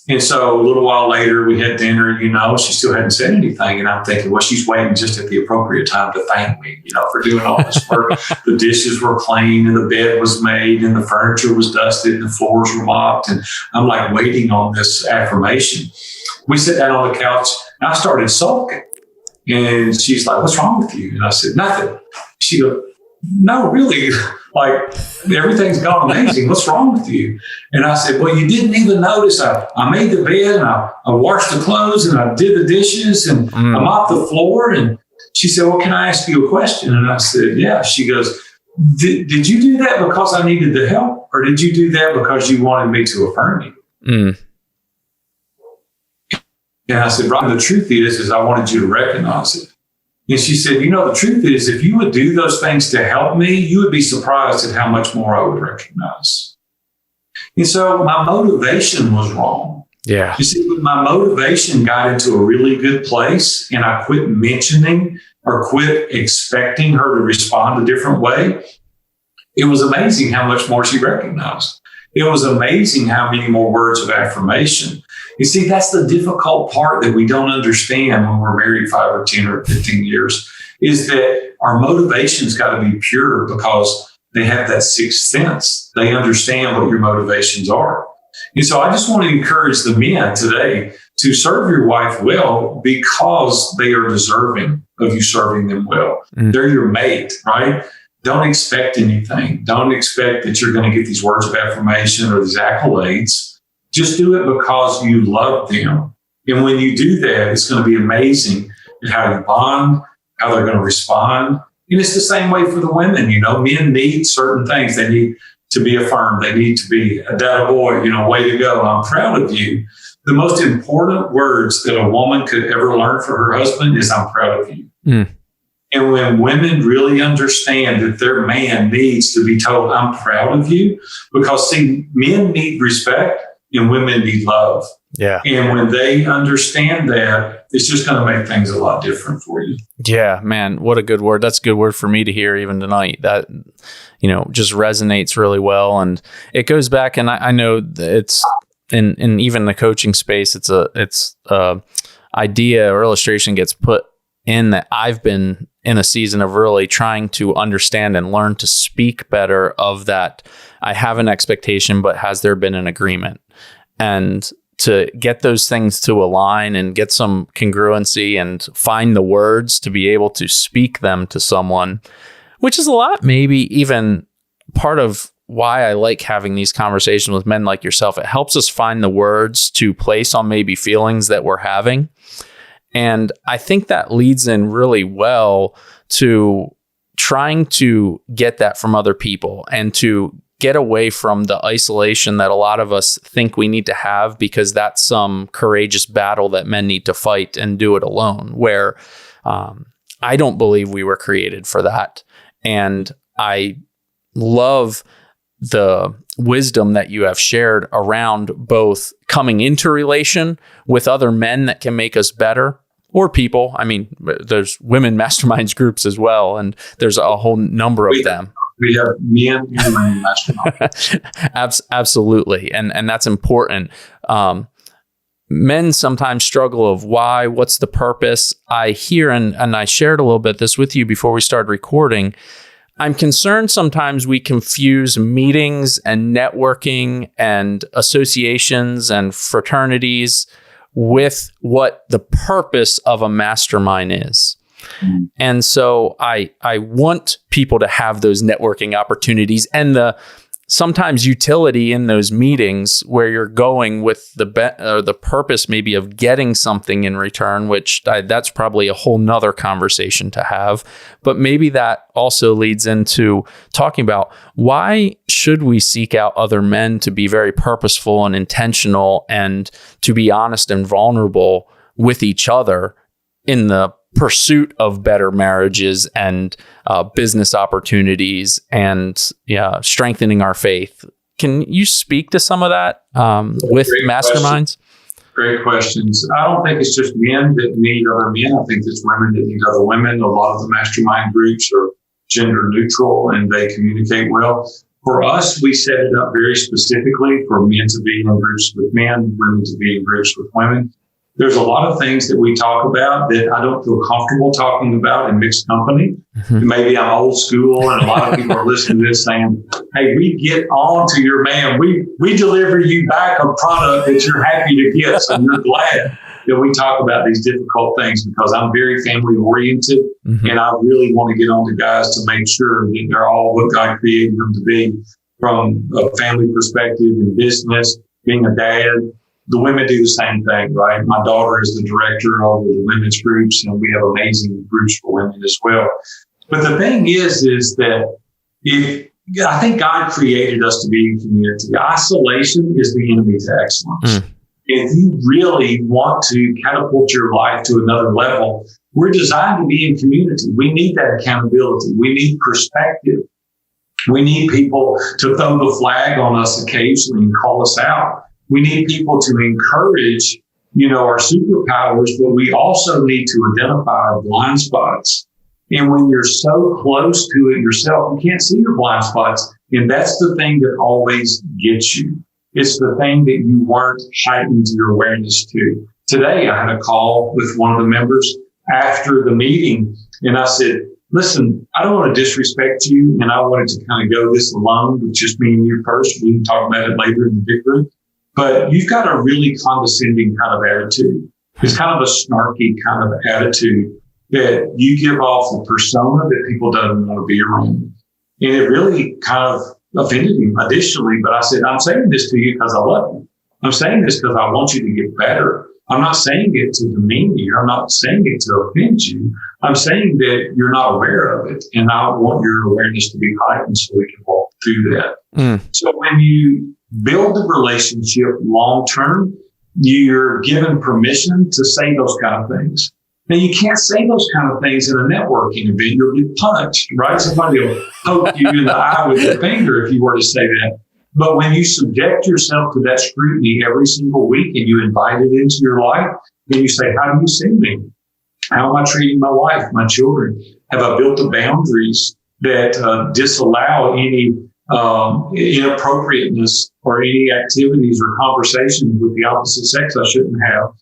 And so a little while later, we had dinner, she still hadn't said anything. And I'm thinking, well, she's waiting just at the appropriate time to thank me, for doing all this work. The dishes were clean and the bed was made and the furniture was dusted and the floors were mopped. And I'm like waiting on this affirmation. We sit down on the couch and I started sulking. And she's like, what's wrong with you? And I said, nothing. She goes, no, really, like everything's gone amazing. What's wrong with you? And I said, well, you didn't even notice. I made the bed and I washed the clothes and I did the dishes and I mopped the floor. And she said, well, can I ask you a question? And I said, yeah. She goes, did you do that because I needed the help? Or did you do that because you wanted me to affirm you? And I said, Robin, the truth is I wanted you to recognize it. And she said, the truth is, if you would do those things to help me, you would be surprised at how much more I would recognize. And so my motivation was wrong. Yeah. You see, when my motivation got into a really good place and I quit mentioning or quit expecting her to respond a different way, it was amazing how much more she recognized. It was amazing how many more words of affirmation. You see, that's the difficult part that we don't understand when we're married 5 or 10 or 15 years, is that our motivation's got to be pure because they have that sixth sense. They understand what your motivations are. And so I just want to encourage the men today to serve your wife well because they are deserving of you serving them well. They're your mate, right? Don't expect anything. Don't expect that you're going to get these words of affirmation or these accolades. Just do it because you love them. And when you do that, it's going to be amazing at how you bond, how they're going to respond. And it's the same way for the women. Men need certain things. They need to be affirmed. They need to be a dad boy, way to go. I'm proud of you. The most important words that a woman could ever learn from her husband is I'm proud of you. And when women really understand that their man needs to be told, I'm proud of you, because see, men need respect and women need love. Yeah. And when they understand that, it's just going to make things a lot different for you. Yeah, man, what a good word. That's a good word for me to hear even tonight. That, just resonates really well. And it goes back, and I know that it's in even the coaching space, it's a idea or illustration gets put in that I've been in a season of really trying to understand and learn to speak better of that. I have an expectation, but has there been an agreement? And to get those things to align and get some congruency and find the words to be able to speak them to someone, which is a lot, maybe even part of why I like having these conversations with men like yourself. It helps us find the words to place on maybe feelings that we're having. And I think that leads in really well to trying to get that from other people and to get away from the isolation that a lot of us think we need to have, because that's some courageous battle that men need to fight and do it alone, where I don't believe we were created for that. And I love the wisdom that you have shared around both coming into relation with other men that can make us better, or people. I mean, there's women masterminds groups as well, and there's a whole number of them. We have men and women masterminds. Absolutely. And that's important. Men sometimes struggle of why, what's the purpose? I hear, and I shared a little bit this with you before we started recording. I'm concerned sometimes we confuse meetings and networking and associations and fraternities with what the purpose of a mastermind is. And so I want people to have those networking opportunities and the sometimes utility in those meetings where you're going with the purpose maybe of getting something in return, which that's probably a whole nother conversation to have. But maybe that also leads into talking about why should we seek out other men to be very purposeful and intentional and to be honest and vulnerable with each other in the pursuit of better marriages and business opportunities and strengthening our faith. Can you speak to some of that with masterminds? Great questions. I don't think it's just men that need other men. I think it's women that need other women. A lot of the mastermind groups are gender neutral and they communicate well. For us, we set it up very specifically for men to be in groups with men, women to be in groups with women. There's a lot of things that we talk about that I don't feel comfortable talking about in mixed company. Mm-hmm. Maybe I'm old school and a lot of people are listening to this saying, hey, we get on to your man. We deliver you back a product that you're happy to get. So you're glad that we talk about these difficult things, because I'm very family oriented. Mm-hmm. And I really want to get on to guys to make sure that they're all what God created them to be, from a family perspective and business, being a dad. The women do the same thing, right? My daughter is the director of the women's groups, and we have amazing groups for women as well. But the thing is that I think God created us to be in community. Isolation is the enemy to excellence. If you really want to catapult your life to another level, we're designed to be in community. We need that accountability. We need perspective. We need people to throw the flag on us occasionally and call us out. We need people to encourage, our superpowers, but we also need to identify our blind spots. And when you're so close to it yourself, you can't see your blind spots. And that's the thing that always gets you. It's the thing that you weren't heightened your awareness to. Today, I had a call with one of the members after the meeting, and I said, listen, I don't want to disrespect you, and I wanted to kind of go this alone with just me and you first. We can talk about it later in the big group. But you've got a really condescending kind of attitude. It's kind of a snarky kind of attitude. that you give off a persona that people don't want to be around. And it really kind of offended him initially, but I said, I'm saying this to you because I love you. I'm saying this because I want you to get better. I'm not saying it to demean you. I'm not saying it to offend you. I'm saying that you're not aware of it. And I want your awareness to be heightened so we can walk through that. So when you build the relationship long term, you're given permission to say those kind of things. Now, you can't say those kind of things in a networking event. You'll get punched, right? Somebody will poke you in the eye with their finger if you were to say that. But when you subject yourself to that scrutiny every single week and you invite it into your life, then you say, how do you see me? How am I treating my wife, my children? Have I built the boundaries that disallow any inappropriateness or any activities or conversations with the opposite sex I shouldn't have?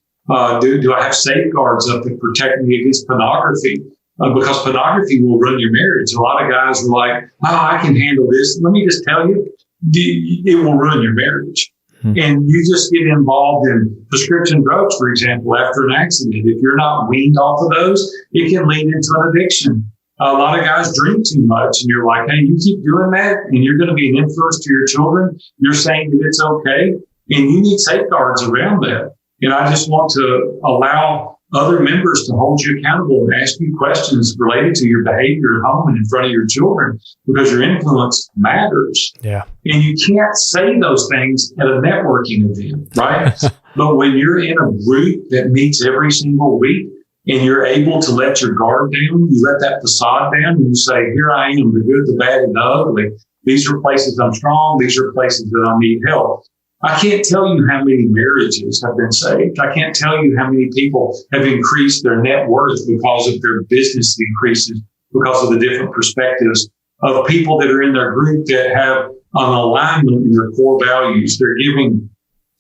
Do I have safeguards up that protect me against pornography? Because pornography will ruin your marriage. A lot of guys are like, oh, I can handle this. Let me just tell you, it will ruin your marriage. And you just get involved in prescription drugs, for example, after an accident. If you're not weaned off of those, it can lead into an addiction. A lot of guys drink too much, and you're like, hey, you keep doing that, and you're going to be an influence to your children. You're saying that it's okay, and you need safeguards around that. And I just want to allow other members to hold you accountable and ask you questions related to your behavior at home and in front of your children, because your influence matters. Yeah. And you can't say those things at a networking event, right? But when you're in a group that meets every single week and you're able to let your guard down, you let that facade down, and you say, here I am, the good, the bad, and the ugly. These are places I'm strong. These are places that I need help. I can't tell you how many marriages have been saved. I can't tell you how many people have increased their net worth because of their business increases, because of the different perspectives of people that are in their group that have an alignment in their core values. They're giving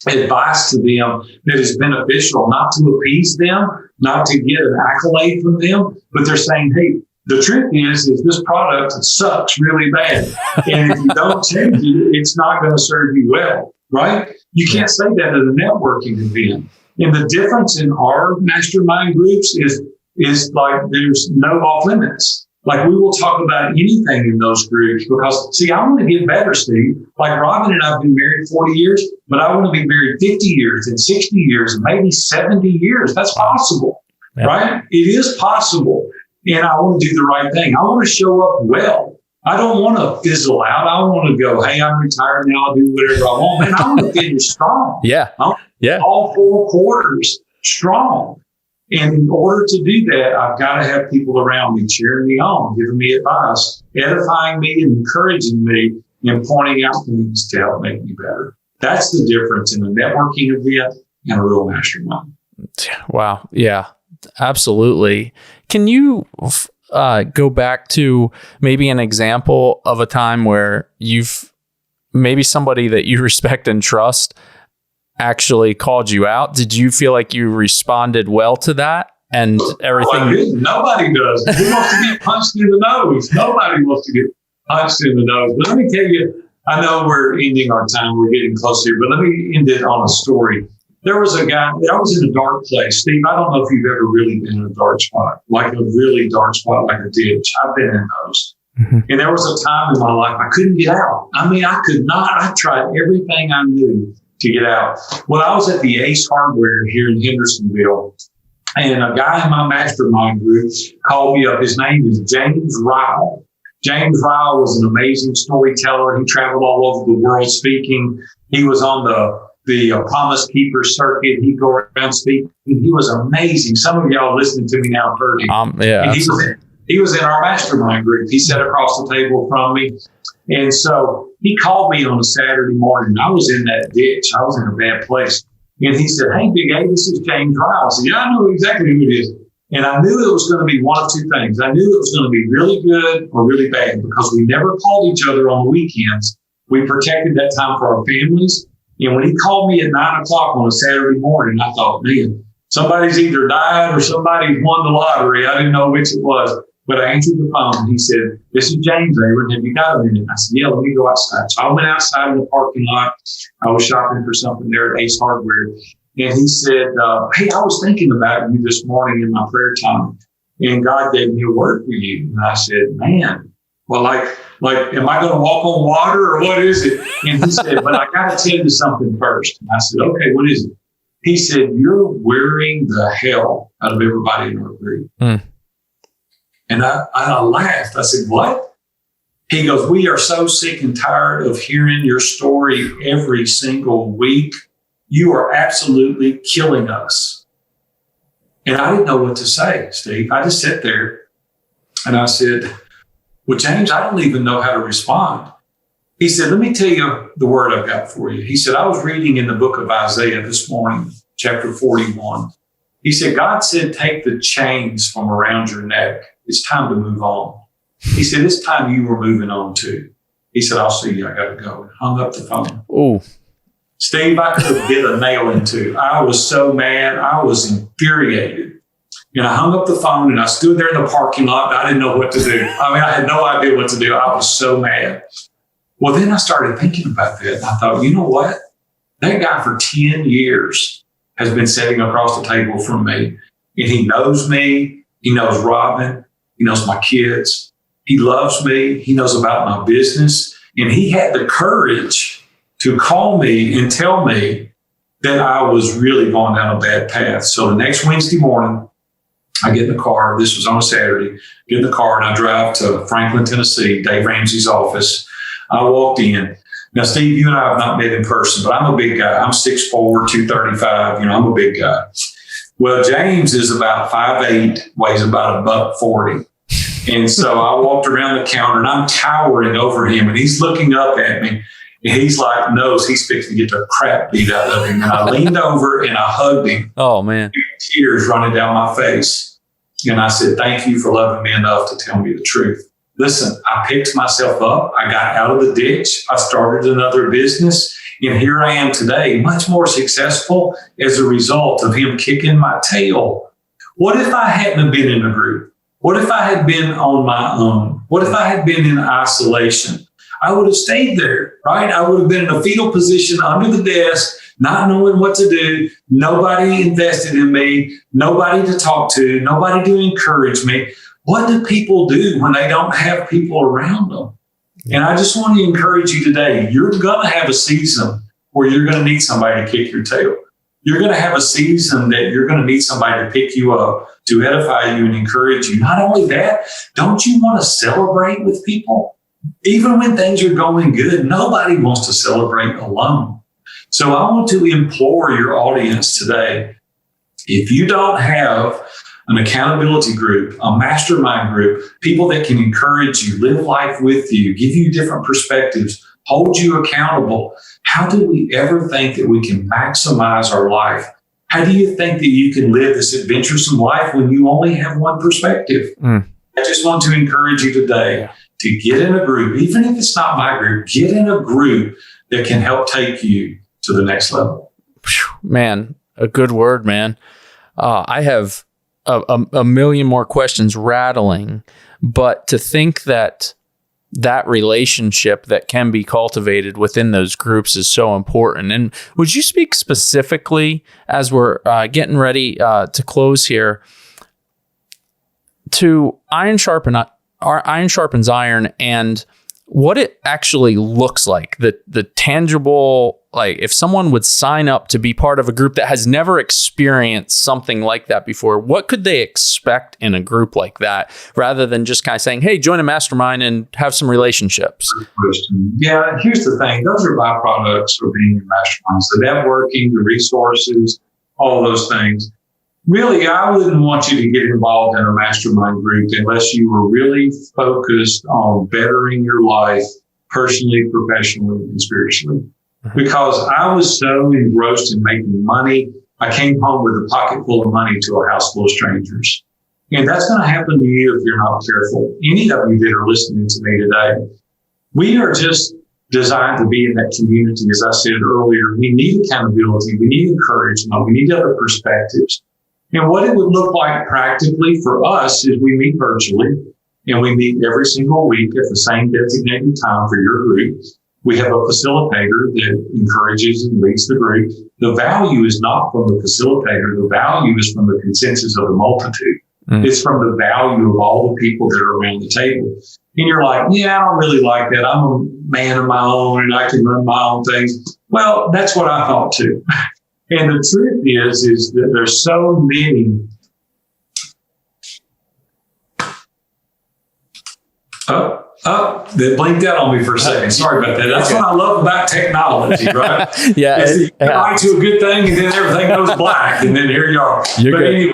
advice to them that is beneficial, not to appease them, not to get an accolade from them, but they're saying, hey, the truth is this product sucks really bad. And if you don't change it, it's not going to serve you well. Right? You can't say that at a networking event. And the difference in our mastermind groups is like there's no off limits. Like we will talk about anything in those groups because, see, I want to get better, Steve. Like Robin and I have been married 40 years, but I want to be married 50 years and 60 years and maybe 70 years. That's possible, right? It is possible. And I want to do the right thing. I want to show up well. I don't want to fizzle out. I don't want to go, hey, I'm retired now. I'll do whatever I want. Man, I want to finish strong. All 4 quarters strong. And in order to do that, I've got to have people around me cheering me on, giving me advice, edifying me and encouraging me and pointing out things to help make me better. That's the difference in a networking event and a real mastermind. Wow. Yeah, absolutely. Can you go back to maybe an example of a time where maybe somebody that you respect and trust actually called you out? Did you feel like you responded well to that and everything? Nobody does. Who wants to get punched in the nose? Nobody wants to get punched in the nose. But let me tell you, I know we're ending our time. We're getting close here, but let me end it on a story. There was a guy, I was in a dark place. Steve, I don't know if you've ever really been in a dark spot, like a really dark spot, like a ditch. I've been in those. And there was a time in my life I couldn't get out. I mean, I could not. I tried everything I knew to get out. Well, I was at the Ace Hardware here in Hendersonville, and a guy in my mastermind group called me up. His name is James Ryle. James Ryle was an amazing storyteller. He traveled all over the world speaking. He was on the Promise Keeper circuit. He'd go around speaking. He was amazing. Some of y'all listening to me now have heard him. Yeah. He was in our mastermind group. He sat across the table from me. And so he called me on a Saturday morning. I was in that ditch. I was in a bad place. And he said, hey, Big A, this is James Ryle. I said, yeah, I know exactly who it is. And I knew it was going to be one of two things. I knew it was going to be really good or really bad because we never called each other on the weekends. We protected that time for our families. And when he called me at 9 o'clock on a Saturday morning, I thought, man, somebody's either died or somebody's won the lottery. I didn't know which it was. But I answered the phone and he said, this is James, Aaron. Have you got a minute? I said, yeah, let me go outside. So I went outside in the parking lot. I was shopping for something there at Ace Hardware. And he said, hey, I was thinking about you this morning in my prayer time. and God gave me a word for you. And I said, man, well, like, am I going to walk on water or what is it? And he said, but I got to tell you something first. And I said, okay, what is it? He said, you're wearing the hell out of everybody in our group. And I laughed. I said, what? He goes, we are so sick and tired of hearing your story every single week. You are absolutely killing us. And I didn't know what to say, Steve. I just sat there and I said, well, James, I don't even know how to respond. He said, let me tell you the word I've got for you. He said, I was reading in the book of Isaiah this morning, chapter 41. He said, God said, take the chains from around your neck. It's time to move on. He said, it's time you were moving on too. He said, I'll see you. I got to go. And hung up the phone. Oh, Steve, I could have hit a nail into. I was so mad. I was infuriated. And I hung up the phone and I stood there in the parking lot. I didn't know what to do. I mean, I had no idea what to do. I was so mad. Well, then I started thinking about that. And I thought, you know what? That guy for 10 years has been sitting across the table from me. And he knows me. He knows Robin. He knows my kids. He loves me. He knows about my business. And he had the courage to call me and tell me that I was really going down a bad path. So the next Wednesday morning, I get in the car. This was on a Saturday. Get in the car and I drive to Franklin, Tennessee, Dave Ramsey's office. I walked in. Now, Steve, you and I have not met in person, but I'm a big guy. I'm 6'4", 235. I'm a big guy. Well, James is about 5'8", weighs about $140. And so I walked around the counter and I'm towering over him and he's looking up at me. And he's like, knows he's fixing to get the crap beat out of him. And I leaned over and I hugged him. Oh, man. Tears running down my face. And I said, thank you for loving me enough to tell me the truth. Listen, I picked myself up. I got out of the ditch. I started another business. And here I am today, much more successful as a result of him kicking my tail. What if I hadn't been in a group? What if I had been on my own? What if I had been in isolation? I would have stayed there, right? I would have been in a fetal position under the desk, not knowing what to do. Nobody invested in me, nobody to talk to, nobody to encourage me. What do people do when they don't have people around them? And I just want to encourage you today, you're going to have a season where you're going to need somebody to kick your tail. You're going to have a season that you're going to need somebody to pick you up, to edify you and encourage you. Not only that, don't you want to celebrate with people? Even when things are going good, nobody wants to celebrate alone. So I want to implore your audience today, if you don't have an accountability group, a mastermind group, people that can encourage you, live life with you, give you different perspectives, hold you accountable, how do we ever think that we can maximize our life? How do you think that you can live this adventuresome life when you only have one perspective? I just want to encourage you today to get in a group, even if it's not my group, get in a group that can help take you to the next level. Man, a good word, man. I have a million more questions rattling, but to think that relationship that can be cultivated within those groups is so important. And would you speak specifically, as we're getting ready to close here, to iron sharpens iron and what it actually looks like, the tangible, like if someone would sign up to be part of a group that has never experienced something like that before, what could they expect in a group like that rather than just kind of saying, hey, join a mastermind and have some relationships? Yeah, here's the thing. Those are byproducts of being in masterminds, the networking, the resources, all those things. Really, I wouldn't want you to get involved in a mastermind group unless you were really focused on bettering your life personally, professionally, and spiritually. Because I was so engrossed in making money, I came home with a pocket full of money to a house full of strangers. And that's going to happen to you if you're not careful. Any of you that are listening to me today, we are just designed to be in that community. As I said earlier, we need accountability, we need encouragement, we need other perspectives. And what it would look like practically for us is we meet virtually and we meet every single week at the same designated time for your group. We have a facilitator that encourages and leads the group. The value is not from the facilitator. The value is from the consensus of the multitude. It's from the value of all the people that are around the table. And you're like, yeah, I don't really like that. I'm a man of my own and I can run my own things. Well, that's what I thought too. And the truth is that there's so many. They blinked out on me for a second. Sorry about that. That's what I love about technology, right? Yeah. You get to a good thing and then everything goes black and then here you are. Anyway,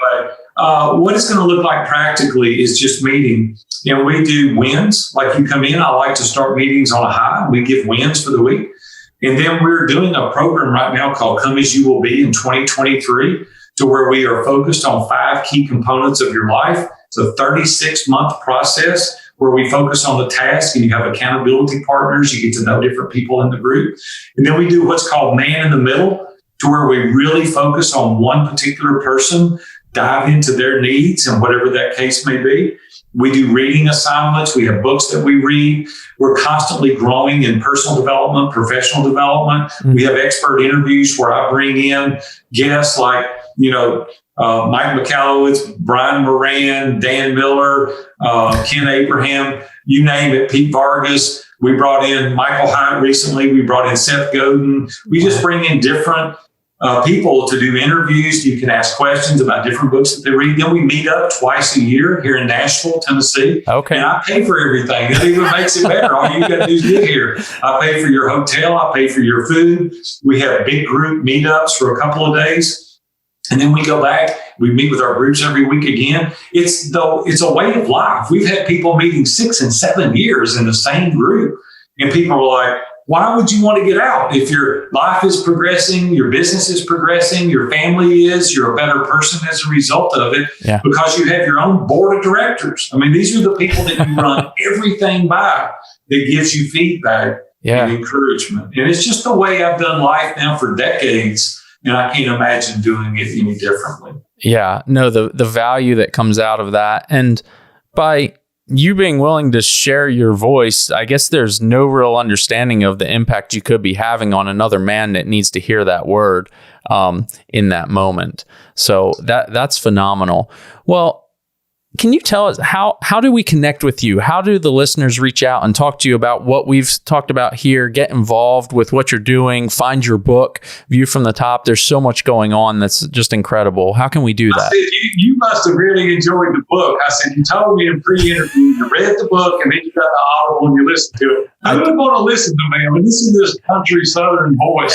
what it's going to look like practically is just meeting. We do wins. Like you come in, I like to start meetings on a high. We give wins for the week. And then we're doing a program right now called Come As You Will Be in 2023, to where we are focused on 5 key components of your life. It's a 36-month process where we focus on the task and you have accountability partners. You get to know different people in the group. And then we do what's called Man in the Middle, to where we really focus on one particular person, dive into their needs and whatever that case may be. We do reading assignments. We have books that we read. We're constantly growing in personal development, professional development. We have expert interviews where I bring in guests like, Mike McAllowitz, Brian Moran, Dan Miller, Ken Abraham, you name it, Pete Vargas. We brought in Michael Hyatt recently. We brought in Seth Godin. We just bring in different people to do interviews. You can ask questions about different books that they read. Then we meet up twice a year here in Nashville, Tennessee. Okay. And I pay for everything. It even makes it better. All you got to do is get here. I pay for your hotel. I pay for your food. We have big group meetups for a couple of days. And then we go back, we meet with our groups every week again. It's a way of life. We've had people meeting 6 and 7 years in the same group. And people are like, why would you want to get out? If your life is progressing, your business is progressing, your family is, you're a better person as a result of it, because you have your own board of directors. I mean, these are the people that you run everything by that gives you feedback and encouragement. And it's just the way I've done life now for decades. And I can't imagine doing it any differently. Yeah, no, the value that comes out of that. And by you being willing to share your voice, I guess there's no real understanding of the impact you could be having on another man that needs to hear that word in that moment. So that's phenomenal. Well, can you tell us how do we connect with you? How do the listeners reach out and talk to you about what we've talked about here, get involved with what you're doing, find your book, View from the Top? There's so much going on that's just incredible. How can we do that? I said, you must have really enjoyed the book. I said, you told me in pre-interview, you read the book and then you got the audible and you listened to it. I wouldn't want to listen to me. I mean, listen to this country Southern voice.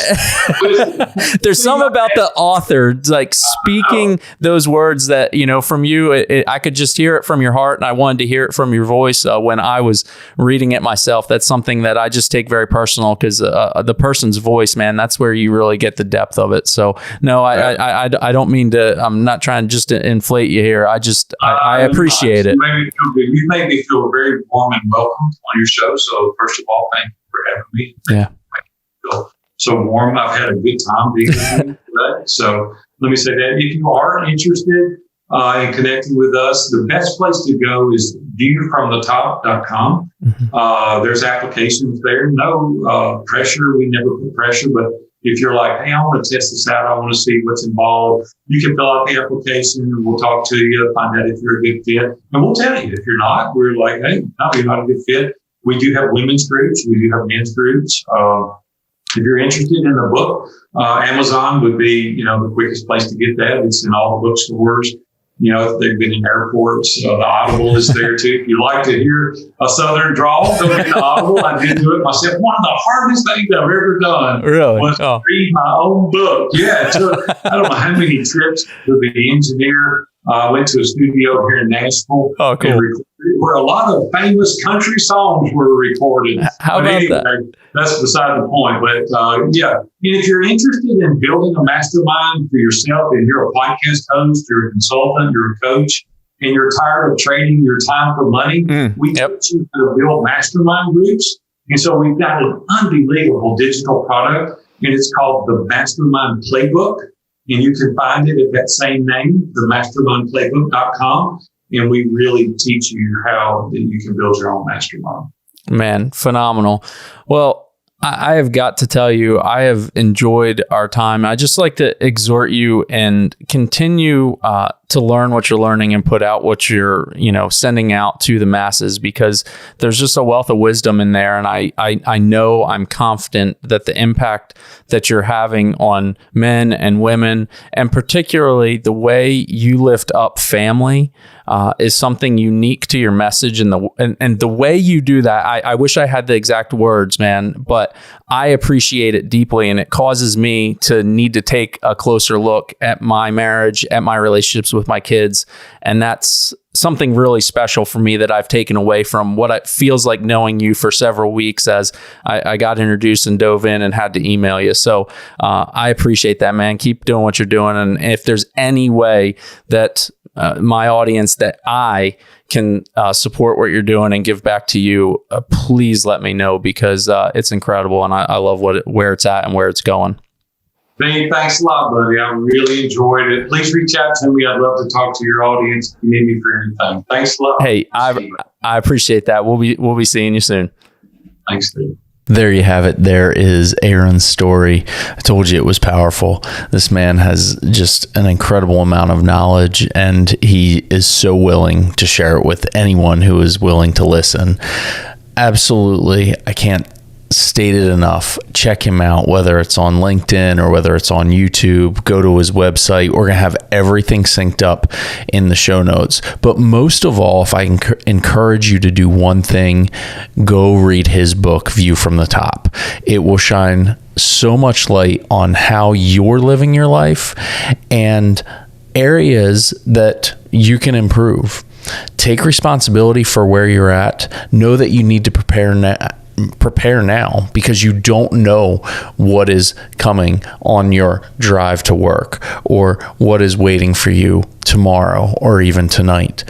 There's some about the author, like speaking those words that, from you, I could just hear it from your heart, and I wanted to hear it from your voice when I was reading it myself. That's something that I just take very personal, because the person's voice, man, that's where you really get the depth of it. So no, I don't mean to, I'm not trying just to inflate you here. I appreciate it. You made me feel very warm and welcome on your show. So first of all, thank you for having me. Yeah. I feel so warm. I've had a good time being with you today. So let me say that if you are interested in connecting with us, the best place to go is viewfromthetop.com. There's applications there. No pressure. We never put pressure, but if you're like, hey, I want to test this out, I want to see what's involved, you can fill out the application and we'll talk to you, find out if you're a good fit. And we'll tell you if you're not. We're like, hey, no, you're not a good fit. We do have women's groups. We do have men's groups. If you're interested in the book, Amazon would be, the quickest place to get that. It's in all the bookstores. They've been in airports. The Audible is there too. If you like to hear a Southern drawl, go get the Audible. I did do it myself. One of the hardest things I've ever done was to read my own book. Yeah, it took, I don't know how many trips to the engineer. I went to a studio here in Nashville. Oh, cool. Where a lot of famous country songs were recorded. How about that? That's beside the point. But and if you're interested in building a mastermind for yourself, and you're a podcast host, you're a consultant, you're a coach, and you're tired of trading your time for money, we teach you how to build mastermind groups. And so we've got an unbelievable digital product, and it's called the Mastermind Playbook. And you can find it at that same name, themastermindplaybook.com. And we really teach you how that you can build your own mastermind. Man, phenomenal. Well, I have got to tell you, I have enjoyed our time. I just like to exhort you and continue to learn what you're learning and put out what you're, sending out to the masses, because there's just a wealth of wisdom in there. And I know, I'm confident that the impact that you're having on men and women, and particularly the way you lift up family, is something unique to your message. And the way you do that, I wish I had the exact words, man, but I appreciate it deeply. And it causes me to need to take a closer look at my marriage, at my relationships with my kids. And that's something really special for me that I've taken away from what it feels like knowing you for several weeks, as I got introduced and dove in and had to email you. So I appreciate that, man. Keep doing what you're doing. And if there's any way that my audience, that I can support what you're doing and give back to you, please let me know, because it's incredible. And I love where it's at and where it's going. Thanks a lot, buddy. I really enjoyed it. Please reach out to me. I'd love to talk to your audience if you need me for anything. Thanks a lot. Hey, I appreciate that. We'll be seeing you soon. Thanks, Dave. There you have it. There is Aaron's story. I told you it was powerful. This man has just an incredible amount of knowledge, and he is so willing to share it with anyone who is willing to listen. Absolutely. I can't state it enough. Check him out, whether it's on LinkedIn or whether it's on YouTube. Go to his website. We're going to have everything synced up in the show notes. But most of all, if I encourage you to do one thing, go read his book, View from the Top. It will shine so much light on how you're living your life and areas that you can improve. Take responsibility for where you're at. Know that you need to prepare now, because you don't know what is coming on your drive to work or what is waiting for you tomorrow or even tonight.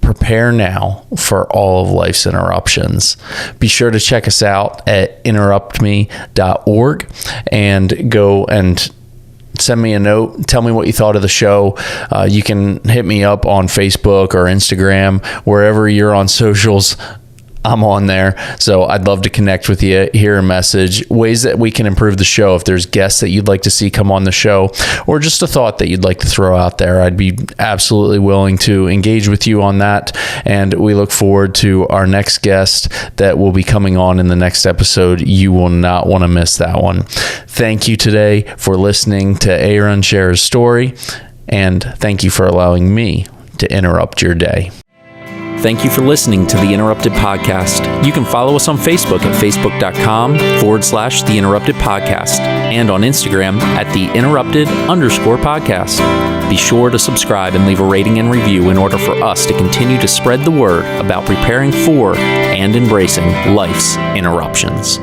Prepare now for all of life's interruptions. Be sure to check us out at interruptme.org and go and send me a note. Tell me what you thought of the show. You can hit me up on Facebook or Instagram, wherever you're on socials. I'm on there. So I'd love to connect with you, hear a message, ways that we can improve the show. If there's guests that you'd like to see come on the show, or just a thought that you'd like to throw out there, I'd be absolutely willing to engage with you on that. And we look forward to our next guest that will be coming on in the next episode. You will not want to miss that one. Thank you today for listening to Aaron share his story. And thank you for allowing me to interrupt your day. Thank you for listening to The Interrupted Podcast. You can follow us on Facebook at facebook.com/The Interrupted Podcast and on Instagram at The Interrupted_podcast. Be sure to subscribe and leave a rating and review in order for us to continue to spread the word about preparing for and embracing life's interruptions.